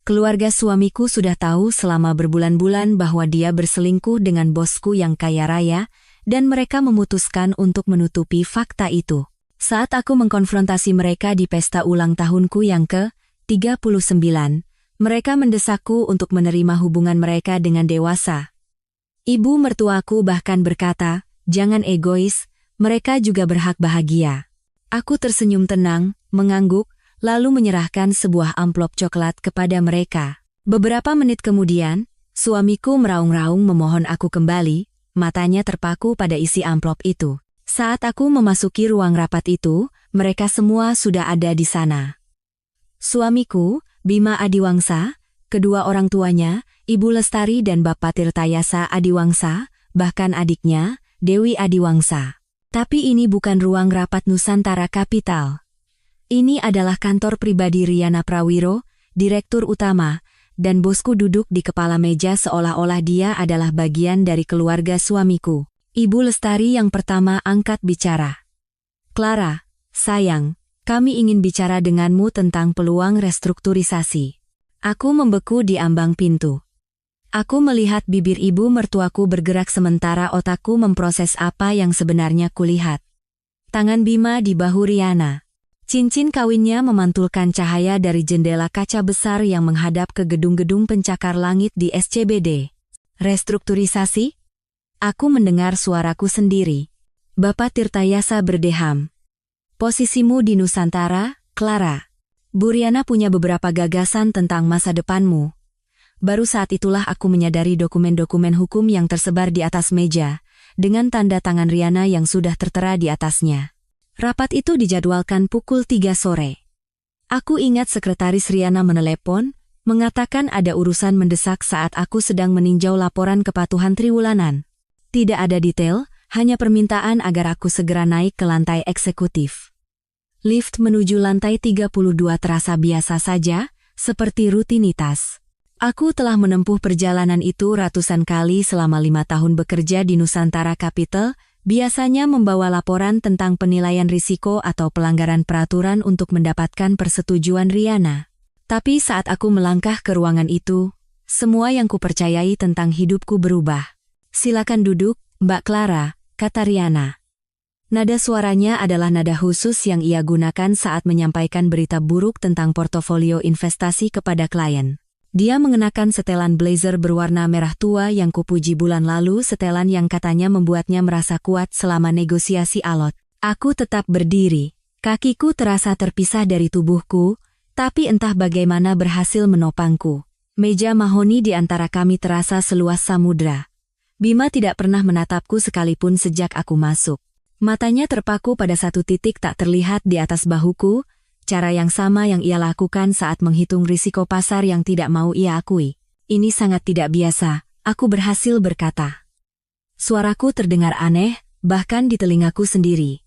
Keluarga suamiku sudah tahu selama berbulan-bulan bahwa dia berselingkuh dengan bosku yang kaya raya, dan mereka memutuskan untuk menutupi fakta itu. Saat aku mengkonfrontasi mereka di pesta ulang tahunku yang ke-39, mereka mendesakku untuk menerima hubungan mereka dengan dewasa. Ibu mertuaku bahkan berkata, "Jangan egois, mereka juga berhak bahagia." Aku tersenyum tenang, mengangguk, lalu menyerahkan sebuah amplop coklat kepada mereka. Beberapa menit kemudian, suamiku meraung-raung memohon aku kembali, matanya terpaku pada isi amplop itu. Saat aku memasuki ruang rapat itu, mereka semua sudah ada di sana. Suamiku, Bima Adiwangsa, kedua orang tuanya, Ibu Lestari dan Bapak Tirtayasa Adiwangsa, bahkan adiknya, Dewi Adiwangsa. Tapi ini bukan ruang rapat Nusantara Capital. Ini adalah kantor pribadi Riana Prawiro, direktur utama, dan bosku duduk di kepala meja seolah-olah dia adalah bagian dari keluarga suamiku. Ibu Lestari yang pertama angkat bicara. "Clara, sayang, kami ingin bicara denganmu tentang peluang restrukturisasi." Aku membeku di ambang pintu. Aku melihat bibir ibu mertuaku bergerak sementara otakku memproses apa yang sebenarnya kulihat. Tangan Bima di bahu Riana. Cincin kawinnya memantulkan cahaya dari jendela kaca besar yang menghadap ke gedung-gedung pencakar langit di SCBD. Restrukturisasi? Aku mendengar suaraku sendiri. Bapak Tirtayasa berdeham. "Posisimu di Nusantara, Clara. Bu Riana punya beberapa gagasan tentang masa depanmu." Baru saat itulah aku menyadari dokumen-dokumen hukum yang tersebar di atas meja, dengan tanda tangan Riana yang sudah tertera di atasnya. Rapat itu dijadwalkan pukul 3 sore. Aku ingat sekretaris Riana menelepon, mengatakan ada urusan mendesak saat aku sedang meninjau laporan kepatuhan triwulanan. Tidak ada detail, hanya permintaan agar aku segera naik ke lantai eksekutif. Lift menuju lantai 32 terasa biasa saja, seperti rutinitas. Aku telah menempuh perjalanan itu ratusan kali selama 5 tahun bekerja di Nusantara Capital, biasanya membawa laporan tentang penilaian risiko atau pelanggaran peraturan untuk mendapatkan persetujuan Riana. Tapi saat aku melangkah ke ruangan itu, semua yang kupercayai tentang hidupku berubah. "Silakan duduk, Mbak Clara," kata Riana. Nada suaranya adalah nada khusus yang ia gunakan saat menyampaikan berita buruk tentang portofolio investasi kepada klien. Dia mengenakan setelan blazer berwarna merah tua yang kupuji bulan lalu, setelan yang katanya membuatnya merasa kuat selama negosiasi alot. Aku tetap berdiri. Kakiku terasa terpisah dari tubuhku, tapi entah bagaimana berhasil menopangku. Meja mahoni di antara kami terasa seluas samudra. Bima tidak pernah menatapku sekalipun sejak aku masuk. Matanya terpaku pada satu titik tak terlihat di atas bahuku, cara yang sama yang ia lakukan saat menghitung risiko pasar yang tidak mau ia akui. "Ini sangat tidak biasa," aku berhasil berkata. Suaraku terdengar aneh, bahkan di telingaku sendiri.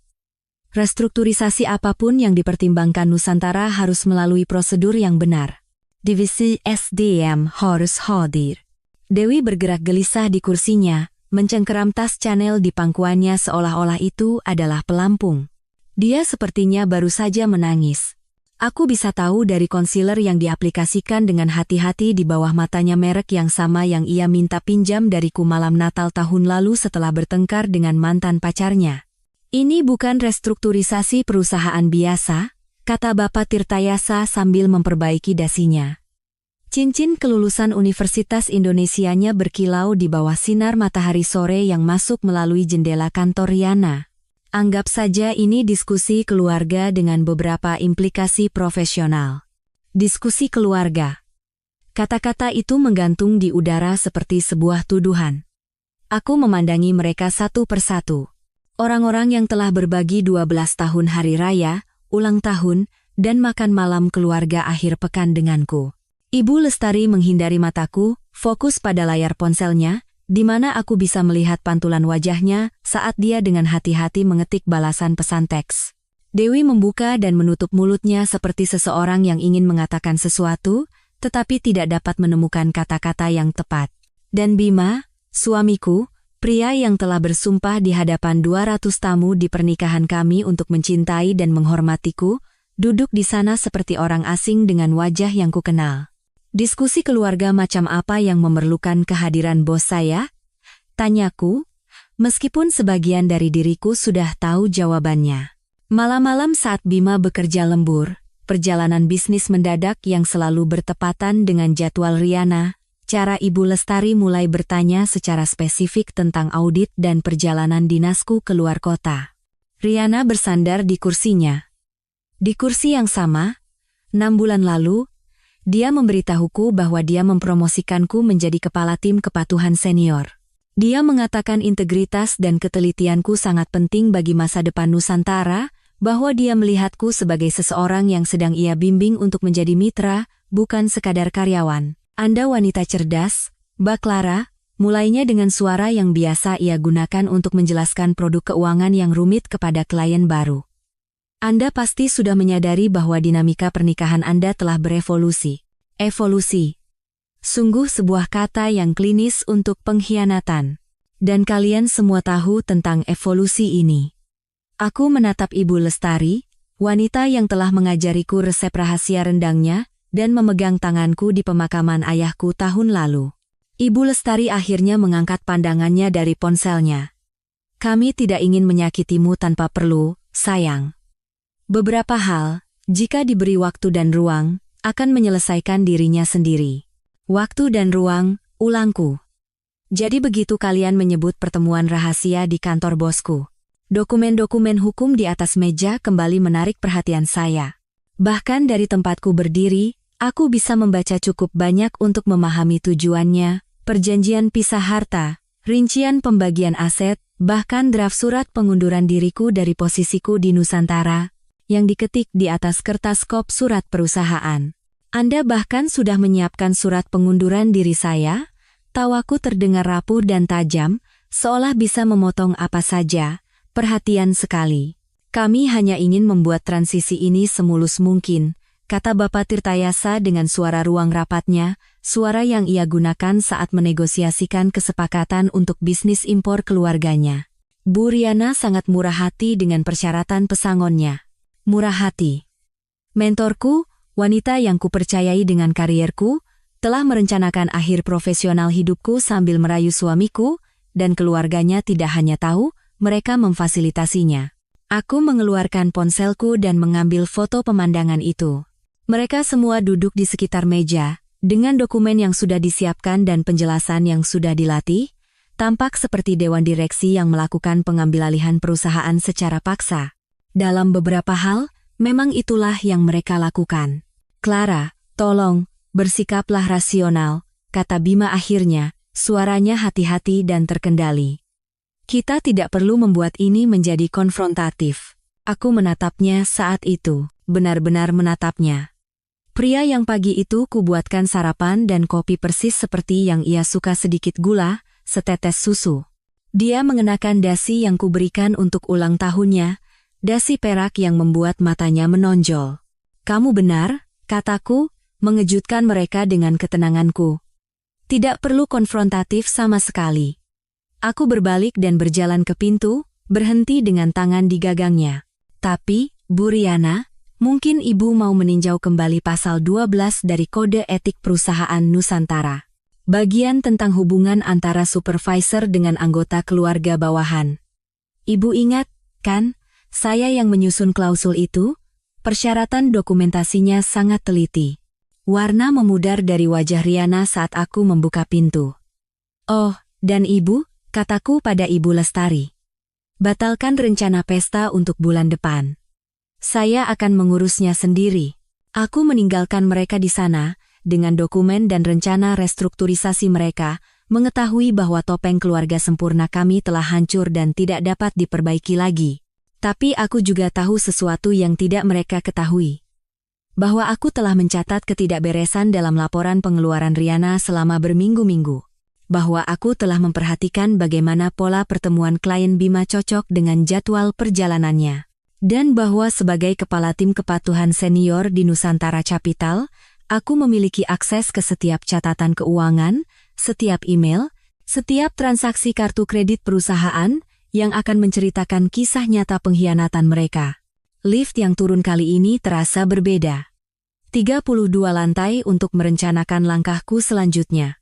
Restrukturisasi apapun yang dipertimbangkan Nusantara harus melalui prosedur yang benar. Divisi SDM harus hadir. Dewi bergerak gelisah di kursinya, mencengkeram tas Chanel di pangkuannya seolah-olah itu adalah pelampung. Dia sepertinya baru saja menangis. Aku bisa tahu dari konsiler yang diaplikasikan dengan hati-hati di bawah matanya merek yang sama yang ia minta pinjam dariku malam Natal tahun lalu setelah bertengkar dengan mantan pacarnya. "Ini bukan restrukturisasi perusahaan biasa," kata Bapak Tirtayasa sambil memperbaiki dasinya. Cincin kelulusan Universitas Indonesianya berkilau di bawah sinar matahari sore yang masuk melalui jendela kantor Riana. Anggap saja ini diskusi keluarga dengan beberapa implikasi profesional. Diskusi keluarga. Kata-kata itu menggantung di udara seperti sebuah tuduhan. Aku memandangi mereka satu persatu. Orang-orang yang telah berbagi 12 tahun hari raya, ulang tahun, dan makan malam keluarga akhir pekan denganku. Ibu Lestari menghindari mataku, fokus pada layar ponselnya, di mana aku bisa melihat pantulan wajahnya saat dia dengan hati-hati mengetik balasan pesan teks. Dewi membuka dan menutup mulutnya seperti seseorang yang ingin mengatakan sesuatu, tetapi tidak dapat menemukan kata-kata yang tepat. Dan Bima, suamiku, pria yang telah bersumpah di hadapan 200 tamu di pernikahan kami untuk mencintai dan menghormatiku, duduk di sana seperti orang asing dengan wajah yang kukenal. Diskusi keluarga macam apa yang memerlukan kehadiran bos saya? Tanyaku, meskipun sebagian dari diriku sudah tahu jawabannya. Malam-malam saat Bima bekerja lembur, perjalanan bisnis mendadak yang selalu bertepatan dengan jadwal Riana, cara Ibu Lestari mulai bertanya secara spesifik tentang audit dan perjalanan dinasku keluar kota. Riana bersandar di kursinya. Di kursi yang sama, 6 bulan lalu, dia memberitahuku bahwa dia mempromosikanku menjadi kepala tim kepatuhan senior. Dia mengatakan integritas dan ketelitianku sangat penting bagi masa depan Nusantara, bahwa dia melihatku sebagai seseorang yang sedang ia bimbing untuk menjadi mitra, bukan sekadar karyawan. Anda wanita cerdas, Mbak Clara, mulainya dengan suara yang biasa ia gunakan untuk menjelaskan produk keuangan yang rumit kepada klien baru. Anda pasti sudah menyadari bahwa dinamika pernikahan Anda telah berevolusi. Evolusi. Sungguh sebuah kata yang klinis untuk pengkhianatan. Dan kalian semua tahu tentang evolusi ini. Aku menatap Ibu Lestari, wanita yang telah mengajariku resep rahasia rendangnya, dan memegang tanganku di pemakaman ayahku tahun lalu. Ibu Lestari akhirnya mengangkat pandangannya dari ponselnya. Kami tidak ingin menyakitimu tanpa perlu, sayang. Beberapa hal, jika diberi waktu dan ruang, akan menyelesaikan dirinya sendiri. Waktu dan ruang, ulangku. Jadi begitu kalian menyebut pertemuan rahasia di kantor bosku. Dokumen-dokumen hukum di atas meja kembali menarik perhatian saya. Bahkan dari tempatku berdiri, aku bisa membaca cukup banyak untuk memahami tujuannya, perjanjian pisah harta, rincian pembagian aset, bahkan draft surat pengunduran diriku dari posisiku di Nusantara, yang diketik di atas kertas kop surat perusahaan. Anda bahkan sudah menyiapkan surat pengunduran diri saya? Tawaku terdengar rapuh dan tajam, seolah bisa memotong apa saja. Perhatian sekali. Kami hanya ingin membuat transisi ini semulus mungkin, kata Bapak Tirtayasa dengan suara ruang rapatnya, suara yang ia gunakan saat menegosiasikan kesepakatan untuk bisnis impor keluarganya. Bu Riana sangat murah hati dengan persyaratan pesangonnya. Murah hati. Mentorku, wanita yang kupercayai dengan karierku, telah merencanakan akhir profesional hidupku sambil merayu suamiku, dan keluarganya tidak hanya tahu, mereka memfasilitasinya. Aku mengeluarkan ponselku dan mengambil foto pemandangan itu. Mereka semua duduk di sekitar meja, dengan dokumen yang sudah disiapkan dan penjelasan yang sudah dilatih, tampak seperti dewan direksi yang melakukan pengambilalihan perusahaan secara paksa. Dalam beberapa hal, memang itulah yang mereka lakukan. Clara, tolong, bersikaplah rasional, kata Bima akhirnya, suaranya hati-hati dan terkendali. Kita tidak perlu membuat ini menjadi konfrontatif. Aku menatapnya saat itu, benar-benar menatapnya. Pria yang pagi itu kubuatkan sarapan dan kopi persis seperti yang ia suka, sedikit gula, setetes susu. Dia mengenakan dasi yang kuberikan untuk ulang tahunnya, dasi perak yang membuat matanya menonjol. Kamu benar, kataku, mengejutkan mereka dengan ketenanganku. Tidak perlu konfrontatif sama sekali. Aku berbalik dan berjalan ke pintu, berhenti dengan tangan di gagangnya. Tapi, Bu Riana, mungkin Ibu mau meninjau kembali pasal 12 dari Kode Etik Perusahaan Nusantara. Bagian tentang hubungan antara supervisor dengan anggota keluarga bawahan. Ibu ingat, kan, saya yang menyusun klausul itu? Persyaratan dokumentasinya sangat teliti. Warna memudar dari wajah Riana saat aku membuka pintu. Oh, dan Ibu, kataku pada Ibu Lestari. Batalkan rencana pesta untuk bulan depan. Saya akan mengurusnya sendiri. Aku meninggalkan mereka di sana, dengan dokumen dan rencana restrukturisasi mereka, mengetahui bahwa topeng keluarga sempurna kami telah hancur dan tidak dapat diperbaiki lagi. Tapi aku juga tahu sesuatu yang tidak mereka ketahui. Bahwa aku telah mencatat ketidakberesan dalam laporan pengeluaran Riana selama berminggu-minggu. Bahwa aku telah memperhatikan bagaimana pola pertemuan klien Bima cocok dengan jadwal perjalanannya. Dan bahwa sebagai kepala tim kepatuhan senior di Nusantara Capital, aku memiliki akses ke setiap catatan keuangan, setiap email, setiap transaksi kartu kredit perusahaan, yang akan menceritakan kisah nyata pengkhianatan mereka. Lift yang turun kali ini terasa berbeda. 32 lantai untuk merencanakan langkahku selanjutnya.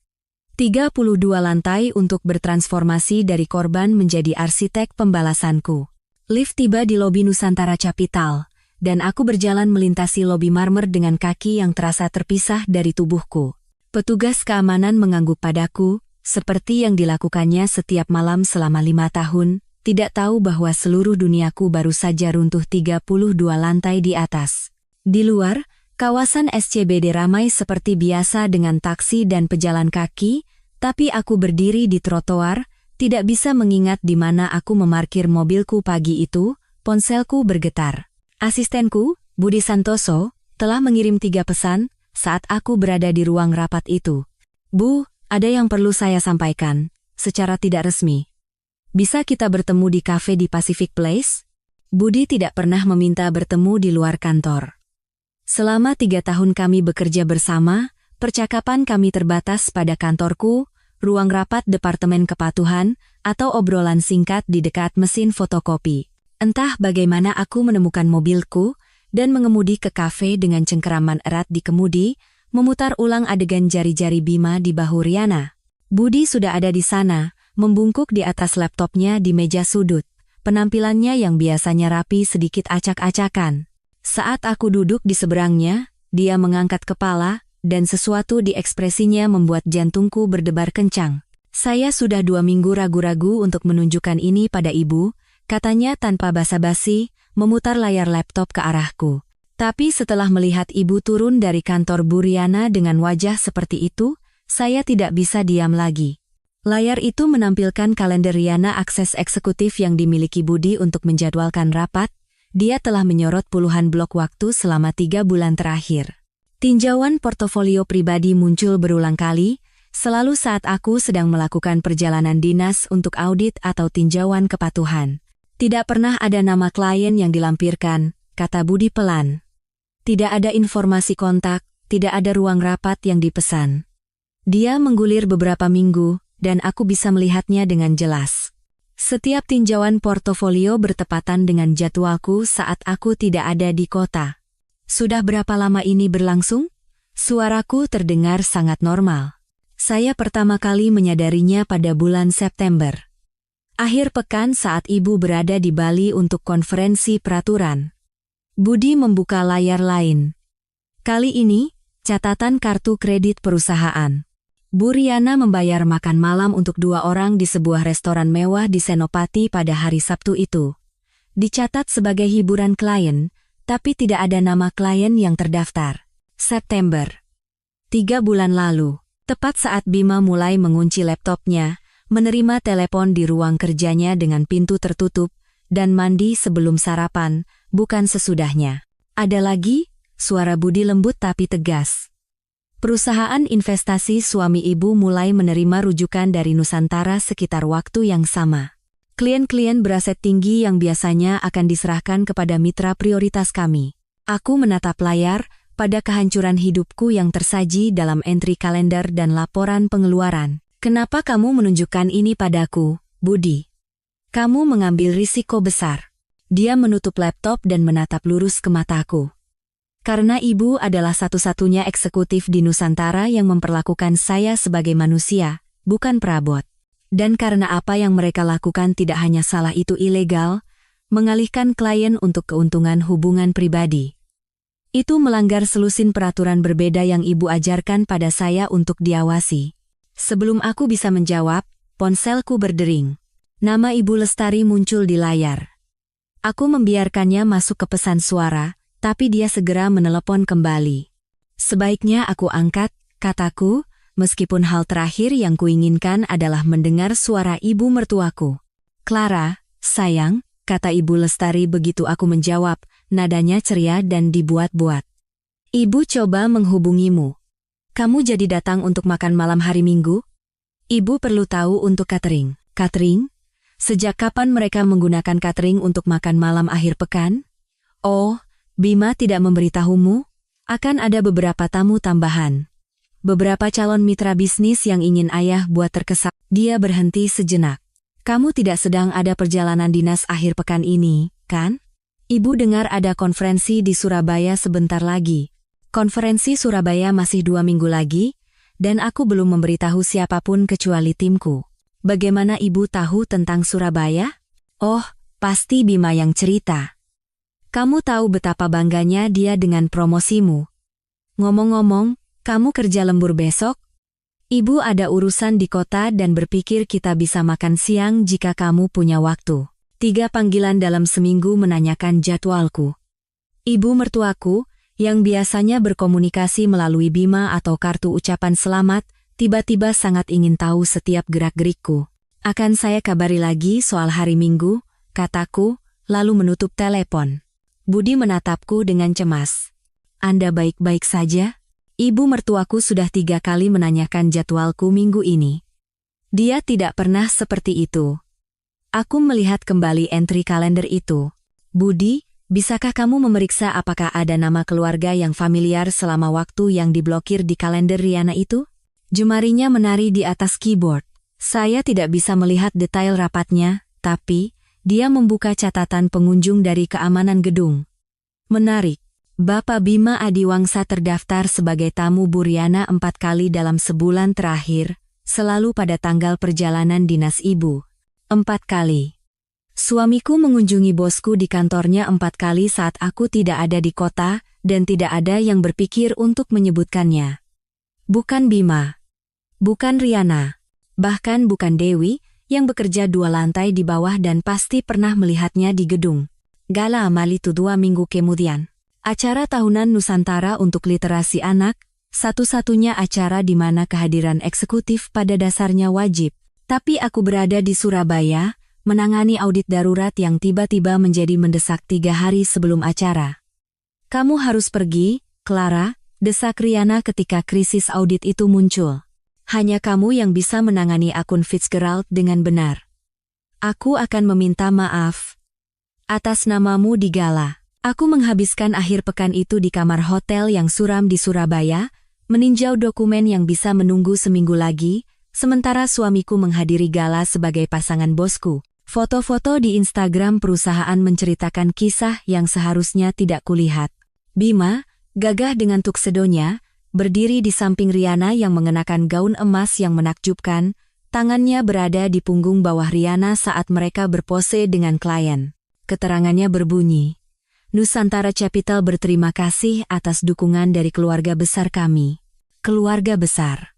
32 lantai untuk bertransformasi dari korban menjadi arsitek pembalasanku. Lift tiba di lobi Nusantara Capital, dan aku berjalan melintasi lobi marmer dengan kaki yang terasa terpisah dari tubuhku. Petugas keamanan mengangguk padaku, seperti yang dilakukannya setiap malam selama 5 tahun, tidak tahu bahwa seluruh duniaku baru saja runtuh 32 lantai di atas. Di luar, kawasan SCBD ramai seperti biasa dengan taksi dan pejalan kaki, tapi aku berdiri di trotoar, tidak bisa mengingat di mana aku memarkir mobilku pagi itu. Ponselku bergetar. Asistenku, Budi Santoso, telah mengirim 3 pesan saat aku berada di ruang rapat itu. Bu, ada yang perlu saya sampaikan, secara tidak resmi. Bisa kita bertemu di kafe di Pacific Place? Budi tidak pernah meminta bertemu di luar kantor. Selama 3 tahun kami bekerja bersama, percakapan kami terbatas pada kantorku, ruang rapat Departemen Kepatuhan, atau obrolan singkat di dekat mesin fotokopi. Entah bagaimana aku menemukan mobilku, dan mengemudi ke kafe dengan cengkeraman erat di kemudi, memutar ulang adegan jari-jari Bima di bahu Riana. Budi sudah ada di sana, membungkuk di atas laptopnya di meja sudut. Penampilannya yang biasanya rapi sedikit acak-acakan. Saat aku duduk di seberangnya, dia mengangkat kepala, dan sesuatu di ekspresinya membuat jantungku berdebar kencang. Saya sudah 2 minggu ragu-ragu untuk menunjukkan ini pada ibu, katanya tanpa basa-basi, memutar layar laptop ke arahku. Tapi setelah melihat ibu turun dari kantor Bu Riana dengan wajah seperti itu, saya tidak bisa diam lagi. Layar itu menampilkan kalender Riana akses eksekutif yang dimiliki Budi untuk menjadwalkan rapat. Dia telah menyorot puluhan blok waktu selama 3 bulan terakhir. Tinjauan portofolio pribadi muncul berulang kali, selalu saat aku sedang melakukan perjalanan dinas untuk audit atau tinjauan kepatuhan. Tidak pernah ada nama klien yang dilampirkan, kata Budi pelan. Tidak ada informasi kontak, tidak ada ruang rapat yang dipesan. Dia menggulir beberapa minggu, dan aku bisa melihatnya dengan jelas. Setiap tinjauan portofolio bertepatan dengan jadwalku saat aku tidak ada di kota. Sudah berapa lama ini berlangsung? Suaraku terdengar sangat normal. Saya pertama kali menyadarinya pada bulan September. Akhir pekan saat ibu berada di Bali untuk konferensi peraturan. Budi membuka layar lain. Kali ini, catatan kartu kredit perusahaan. Bu Riana membayar makan malam untuk 2 orang di sebuah restoran mewah di Senopati pada hari Sabtu itu. Dicatat sebagai hiburan klien, tapi tidak ada nama klien yang terdaftar. September. 3 bulan lalu, tepat saat Bima mulai mengunci laptopnya, menerima telepon di ruang kerjanya dengan pintu tertutup, dan mandi sebelum sarapan, bukan sesudahnya. Ada lagi, suara Budi lembut tapi tegas. Perusahaan investasi suami ibu mulai menerima rujukan dari Nusantara sekitar waktu yang sama. Klien-klien beraset tinggi yang biasanya akan diserahkan kepada mitra prioritas kami. Aku menatap layar pada kehancuran hidupku yang tersaji dalam entry kalender dan laporan pengeluaran. Kenapa kamu menunjukkan ini padaku, Budi? Kamu mengambil risiko besar. Dia menutup laptop dan menatap lurus ke mataku. Karena ibu adalah satu-satunya eksekutif di Nusantara yang memperlakukan saya sebagai manusia, bukan perabot. Dan karena apa yang mereka lakukan tidak hanya salah itu ilegal, mengalihkan klien untuk keuntungan hubungan pribadi. Itu melanggar selusin peraturan berbeda yang ibu ajarkan pada saya untuk diawasi. Sebelum aku bisa menjawab, ponselku berdering. Nama Ibu Lestari muncul di layar. Aku membiarkannya masuk ke pesan suara, tapi dia segera menelepon kembali. Sebaiknya aku angkat, kataku, meskipun hal terakhir yang kuinginkan adalah mendengar suara ibu mertuaku. Clara, sayang, kata Ibu Lestari begitu aku menjawab, nadanya ceria dan dibuat-buat. Ibu coba menghubungimu. Kamu jadi datang untuk makan malam hari Minggu? Ibu perlu tahu untuk catering. Catering? Sejak kapan mereka menggunakan catering untuk makan malam akhir pekan? Oh, Bima tidak memberitahumu? Akan ada beberapa tamu tambahan. Beberapa calon mitra bisnis yang ingin ayah buat terkesan. Dia berhenti sejenak. Kamu tidak sedang ada perjalanan dinas akhir pekan ini, kan? Ibu dengar ada konferensi di Surabaya sebentar lagi. Konferensi Surabaya masih 2 minggu lagi, dan aku belum memberitahu siapapun kecuali timku. Bagaimana ibu tahu tentang Surabaya? Oh, pasti Bima yang cerita. Kamu tahu betapa bangganya dia dengan promosimu. Ngomong-ngomong, kamu kerja lembur besok? Ibu ada urusan di kota dan berpikir kita bisa makan siang jika kamu punya waktu. 3 panggilan dalam seminggu menanyakan jadwalku. Ibu mertuaku, yang biasanya berkomunikasi melalui Bima atau kartu ucapan selamat, tiba-tiba sangat ingin tahu setiap gerak-gerikku. Akan saya kabari lagi soal hari Minggu, kataku, lalu menutup telepon. Budi menatapku dengan cemas. Anda baik-baik saja? Ibu mertuaku sudah 3 kali menanyakan jadwalku minggu ini. Dia tidak pernah seperti itu. Aku melihat kembali entry kalender itu. Budi, bisakah kamu memeriksa apakah ada nama keluarga yang familiar selama waktu yang diblokir di kalender Riana itu? Jemarinya menari di atas keyboard. Saya tidak bisa melihat detail rapatnya, tapi dia membuka catatan pengunjung dari keamanan gedung. Menarik. Bapak Bima Adiwangsa terdaftar sebagai tamu Bu Riana 4 kali dalam sebulan terakhir, selalu pada tanggal perjalanan dinas ibu. 4 kali. Suamiku mengunjungi bosku di kantornya 4 kali saat aku tidak ada di kota, dan tidak ada yang berpikir untuk menyebutkannya. Bukan Bima. Bukan Riana. Bahkan bukan Dewi, yang bekerja 2 lantai di bawah dan pasti pernah melihatnya di gedung. Gala Amal itu 2 minggu kemudian. Acara tahunan Nusantara untuk literasi anak, satu-satunya acara di mana kehadiran eksekutif pada dasarnya wajib. Tapi aku berada di Surabaya, menangani audit darurat yang tiba-tiba menjadi mendesak 3 hari sebelum acara. Kamu harus pergi, Clara, desak Riana ketika krisis audit itu muncul. Hanya kamu yang bisa menangani akun Fitzgerald dengan benar. Aku akan meminta maaf atas namamu di gala. Aku menghabiskan akhir pekan itu di kamar hotel yang suram di Surabaya, meninjau dokumen yang bisa menunggu seminggu lagi, sementara suamiku menghadiri gala sebagai pasangan bosku. Foto-foto di Instagram perusahaan menceritakan kisah yang seharusnya tidak kulihat. Bima, gagah dengan tuksedonya, berdiri di samping Riana yang mengenakan gaun emas yang menakjubkan, tangannya berada di punggung bawah Riana saat mereka berpose dengan klien. Keterangannya berbunyi, Nusantara Capital berterima kasih atas dukungan dari keluarga besar kami. Keluarga besar.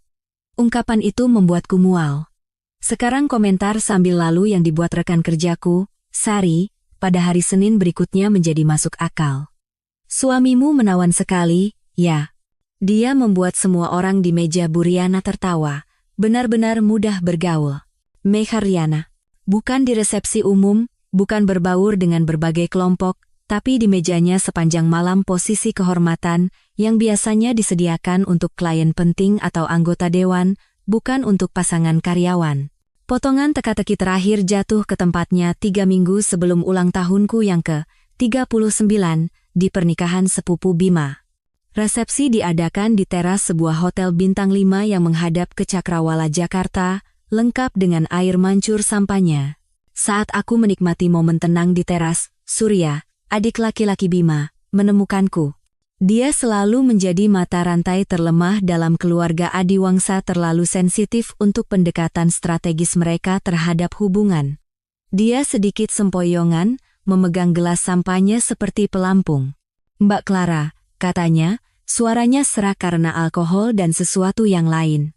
Ungkapan itu membuatku mual. Sekarang komentar sambil lalu yang dibuat rekan kerjaku, Sari, pada hari Senin berikutnya menjadi masuk akal. Suamimu menawan sekali, ya. Dia membuat semua orang di meja Bu Riana tertawa, benar-benar mudah bergaul. Mehar Riana. Bukan di resepsi umum, bukan berbaur dengan berbagai kelompok, tapi di mejanya sepanjang malam posisi kehormatan yang biasanya disediakan untuk klien penting atau anggota dewan, bukan untuk pasangan karyawan. Potongan teka-teki terakhir jatuh ke tempatnya 3 minggu sebelum ulang tahunku yang ke-39 di pernikahan sepupu Bima. Resepsi diadakan di teras sebuah hotel bintang 5 yang menghadap ke Cakrawala, Jakarta, lengkap dengan air mancur sampahnya. Saat aku menikmati momen tenang di teras, Surya, adik laki-laki Bima, menemukanku. Dia selalu menjadi mata rantai terlemah dalam keluarga Adiwangsa, terlalu sensitif untuk pendekatan strategis mereka terhadap hubungan. Dia sedikit sempoyongan, memegang gelas sampahnya seperti pelampung. Mbak Clara, katanya, suaranya serak karena alkohol dan sesuatu yang lain.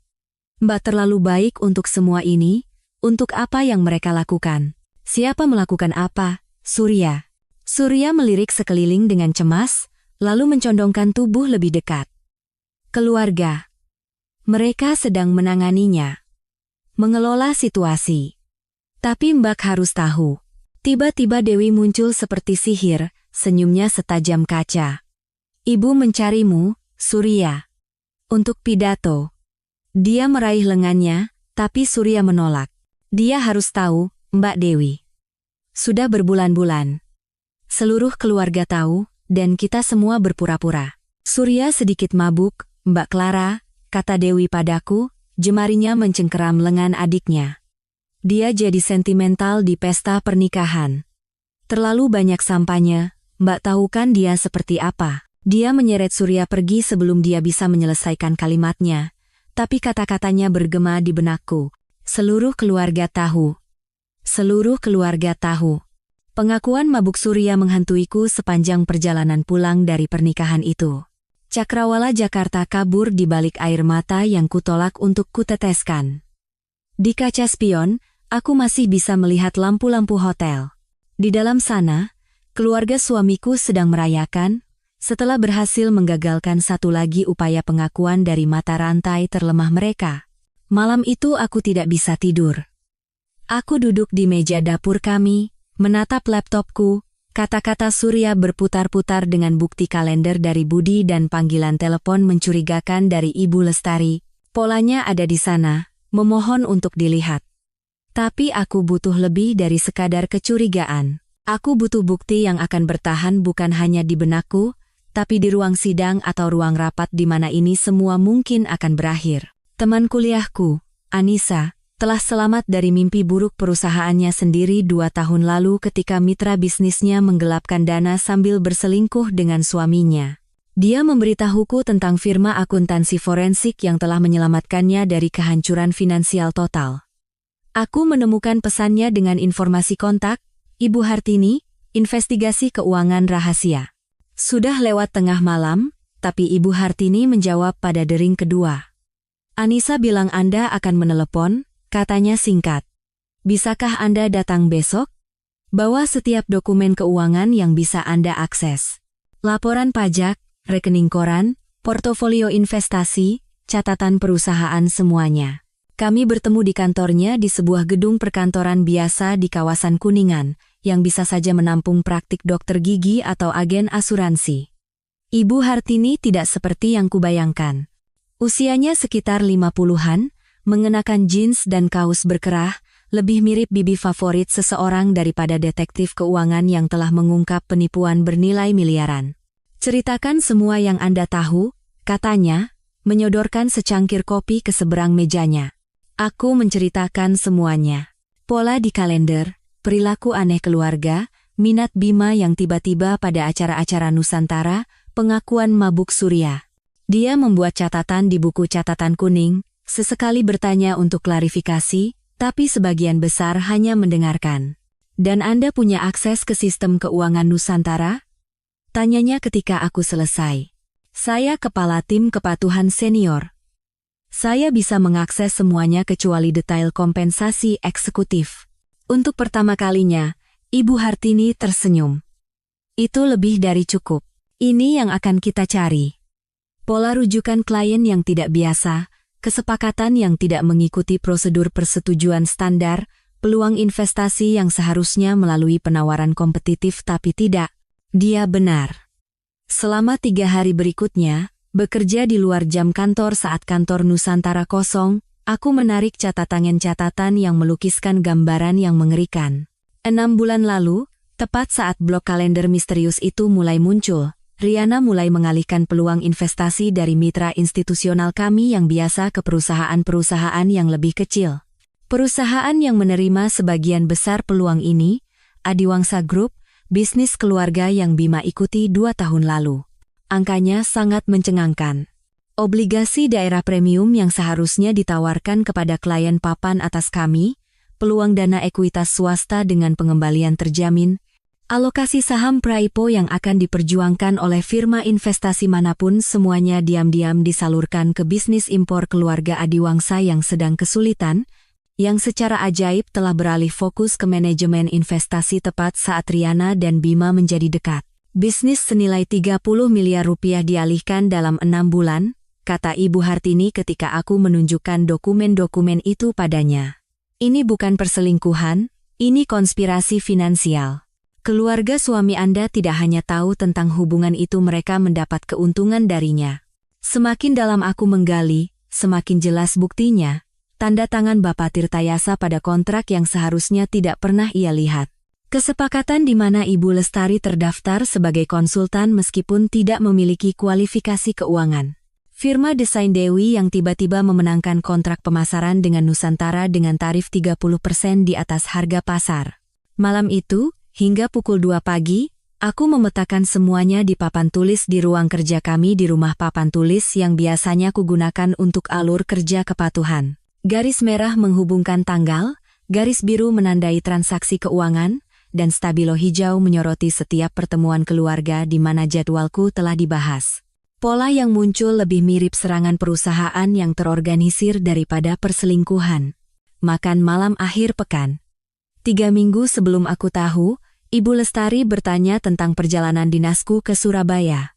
Mbak terlalu baik untuk semua ini, untuk apa yang mereka lakukan. Siapa melakukan apa, Surya? Surya melirik sekeliling dengan cemas, lalu mencondongkan tubuh lebih dekat. Keluarga. Mereka sedang menanganinya. Mengelola situasi. Tapi Mbak harus tahu. Tiba-tiba Dewi muncul seperti sihir, senyumnya setajam kaca. Ibu mencarimu, Surya. Untuk pidato. Dia meraih lengannya, tapi Surya menolak. Dia harus tahu, Mbak Dewi. Sudah berbulan-bulan. Seluruh keluarga tahu, dan kita semua berpura-pura. Surya sedikit mabuk, Mbak Clara, kata Dewi padaku, jemarinya mencengkeram lengan adiknya. Dia jadi sentimental di pesta pernikahan. Terlalu banyak sampahnya, Mbak tahu kan dia seperti apa. Dia menyeret Surya pergi sebelum dia bisa menyelesaikan kalimatnya, tapi kata-katanya bergema di benakku. Seluruh keluarga tahu. Seluruh keluarga tahu. Pengakuan mabuk Surya menghantuiku sepanjang perjalanan pulang dari pernikahan itu. Cakrawala Jakarta kabur di balik air mata yang kutolak untuk kuteteskan. Di kaca spion, aku masih bisa melihat lampu-lampu hotel. Di dalam sana, keluarga suamiku sedang merayakan, setelah berhasil menggagalkan satu lagi upaya pengakuan dari mata rantai terlemah mereka. Malam itu aku tidak bisa tidur. Aku duduk di meja dapur kami, menatap laptopku, kata-kata Surya berputar-putar dengan bukti kalender dari Budi dan panggilan telepon mencurigakan dari Ibu Lestari. Polanya ada di sana, memohon untuk dilihat. Tapi aku butuh lebih dari sekadar kecurigaan. Aku butuh bukti yang akan bertahan bukan hanya di benakku, tapi di ruang sidang atau ruang rapat di mana ini semua mungkin akan berakhir. Teman kuliahku, Anissa, telah selamat dari mimpi buruk perusahaannya sendiri 2 tahun lalu ketika mitra bisnisnya menggelapkan dana sambil berselingkuh dengan suaminya. Dia memberitahuku tentang firma akuntansi forensik yang telah menyelamatkannya dari kehancuran finansial total. Aku menemukan pesannya dengan informasi kontak, Ibu Hartini, investigasi keuangan rahasia. Sudah lewat tengah malam, tapi Ibu Hartini menjawab pada dering kedua. Anissa bilang Anda akan menelepon, katanya singkat. Bisakah Anda datang besok? Bawa setiap dokumen keuangan yang bisa Anda akses. Laporan pajak, rekening koran, portofolio investasi, catatan perusahaan semuanya. Kami bertemu di kantornya di sebuah gedung perkantoran biasa di kawasan Kuningan, yang bisa saja menampung praktik dokter gigi atau agen asuransi. Ibu Hartini tidak seperti yang kubayangkan. Usianya sekitar 50-an, mengenakan jeans dan kaos berkerah, lebih mirip bibi favorit seseorang daripada detektif keuangan yang telah mengungkap penipuan bernilai miliaran. Ceritakan semua yang Anda tahu, katanya, menyodorkan secangkir kopi ke seberang mejanya. Aku menceritakan semuanya. Pola di kalender, perilaku aneh keluarga, minat Bima yang tiba-tiba pada acara-acara Nusantara, pengakuan mabuk Surya. Dia membuat catatan di buku catatan kuning, sesekali bertanya untuk klarifikasi, tapi sebagian besar hanya mendengarkan. Dan Anda punya akses ke sistem keuangan Nusantara? Tanyanya ketika aku selesai. Saya kepala tim kepatuhan senior. Saya bisa mengakses semuanya kecuali detail kompensasi eksekutif. Untuk pertama kalinya, Ibu Hartini tersenyum. Itu lebih dari cukup. Ini yang akan kita cari. Pola rujukan klien yang tidak biasa, kesepakatan yang tidak mengikuti prosedur persetujuan standar, peluang investasi yang seharusnya melalui penawaran kompetitif tapi tidak. Dia benar. Selama 3 hari berikutnya, bekerja di luar jam kantor saat kantor Nusantara kosong, aku menarik catatan yang melukiskan gambaran yang mengerikan. 6 bulan lalu, tepat saat blok kalender misterius itu mulai muncul, Riana mulai mengalihkan peluang investasi dari mitra institusional kami yang biasa ke perusahaan-perusahaan yang lebih kecil. Perusahaan yang menerima sebagian besar peluang ini, Adiwangsa Group, bisnis keluarga yang Bima ikuti 2 tahun lalu. Angkanya sangat mencengangkan. Obligasi daerah premium yang seharusnya ditawarkan kepada klien papan atas kami, peluang dana ekuitas swasta dengan pengembalian terjamin, alokasi saham Praipo yang akan diperjuangkan oleh firma investasi manapun semuanya diam-diam disalurkan ke bisnis impor keluarga Adiwangsa yang sedang kesulitan, yang secara ajaib telah beralih fokus ke manajemen investasi tepat saat Riana dan Bima menjadi dekat. Bisnis senilai 30 miliar rupiah dialihkan dalam 6 bulan, kata Ibu Hartini ketika aku menunjukkan dokumen-dokumen itu padanya. Ini bukan perselingkuhan, ini konspirasi finansial. Keluarga suami Anda tidak hanya tahu tentang hubungan itu, mereka mendapat keuntungan darinya. Semakin dalam aku menggali, semakin jelas buktinya, tanda tangan Bapak Tirtayasa pada kontrak yang seharusnya tidak pernah ia lihat. Kesepakatan di mana Ibu Lestari terdaftar sebagai konsultan meskipun tidak memiliki kualifikasi keuangan. Firma desain Dewi yang tiba-tiba memenangkan kontrak pemasaran dengan Nusantara dengan tarif 30% di atas harga pasar. Malam itu, hingga pukul 2 pagi, Aku memetakan semuanya di papan tulis di ruang kerja kami di rumah papan tulis yang biasanya kugunakan untuk alur kerja kepatuhan. Garis merah menghubungkan tanggal, garis biru menandai transaksi keuangan, dan stabilo hijau menyoroti setiap pertemuan keluarga di mana jadwalku telah dibahas. Pola yang muncul lebih mirip serangan perusahaan yang terorganisir daripada perselingkuhan. Makan malam akhir pekan. 3 minggu sebelum aku tahu, Ibu Lestari bertanya tentang perjalanan dinasku ke Surabaya.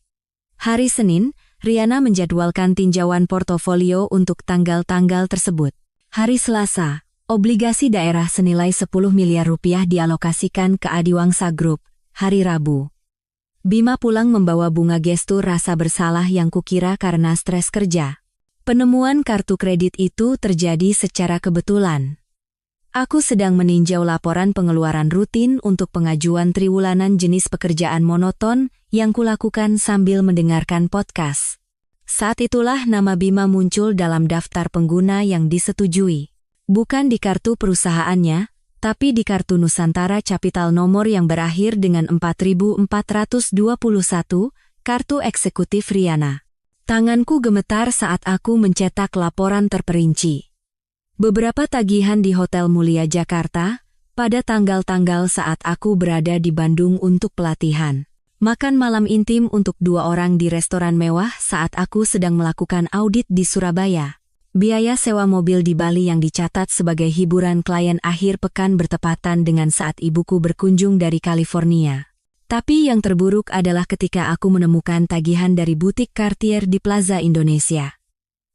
Hari Senin, Riana menjadwalkan tinjauan portofolio untuk tanggal-tanggal tersebut. Hari Selasa, obligasi daerah senilai 10 miliar rupiah dialokasikan ke Adiwangsa Group. Hari Rabu, Bima pulang membawa bunga gestur rasa bersalah yang kukira karena stres kerja. Penemuan kartu kredit itu terjadi secara kebetulan. Aku sedang meninjau laporan pengeluaran rutin untuk pengajuan triwulanan jenis pekerjaan monoton yang kulakukan sambil mendengarkan podcast. Saat itulah nama Bima muncul dalam daftar pengguna yang disetujui. Bukan di kartu perusahaannya, tapi di kartu Nusantara Capital nomor yang berakhir dengan 4421, kartu eksekutif Riana. Tanganku gemetar saat aku mencetak laporan terperinci. Beberapa tagihan di Hotel Mulia Jakarta, pada tanggal-tanggal saat aku berada di Bandung untuk pelatihan. Makan malam intim untuk 2 orang di restoran mewah saat aku sedang melakukan audit di Surabaya. Biaya sewa mobil di Bali yang dicatat sebagai hiburan klien akhir pekan bertepatan dengan saat ibuku berkunjung dari California. Tapi yang terburuk adalah ketika aku menemukan tagihan dari butik Cartier di Plaza Indonesia.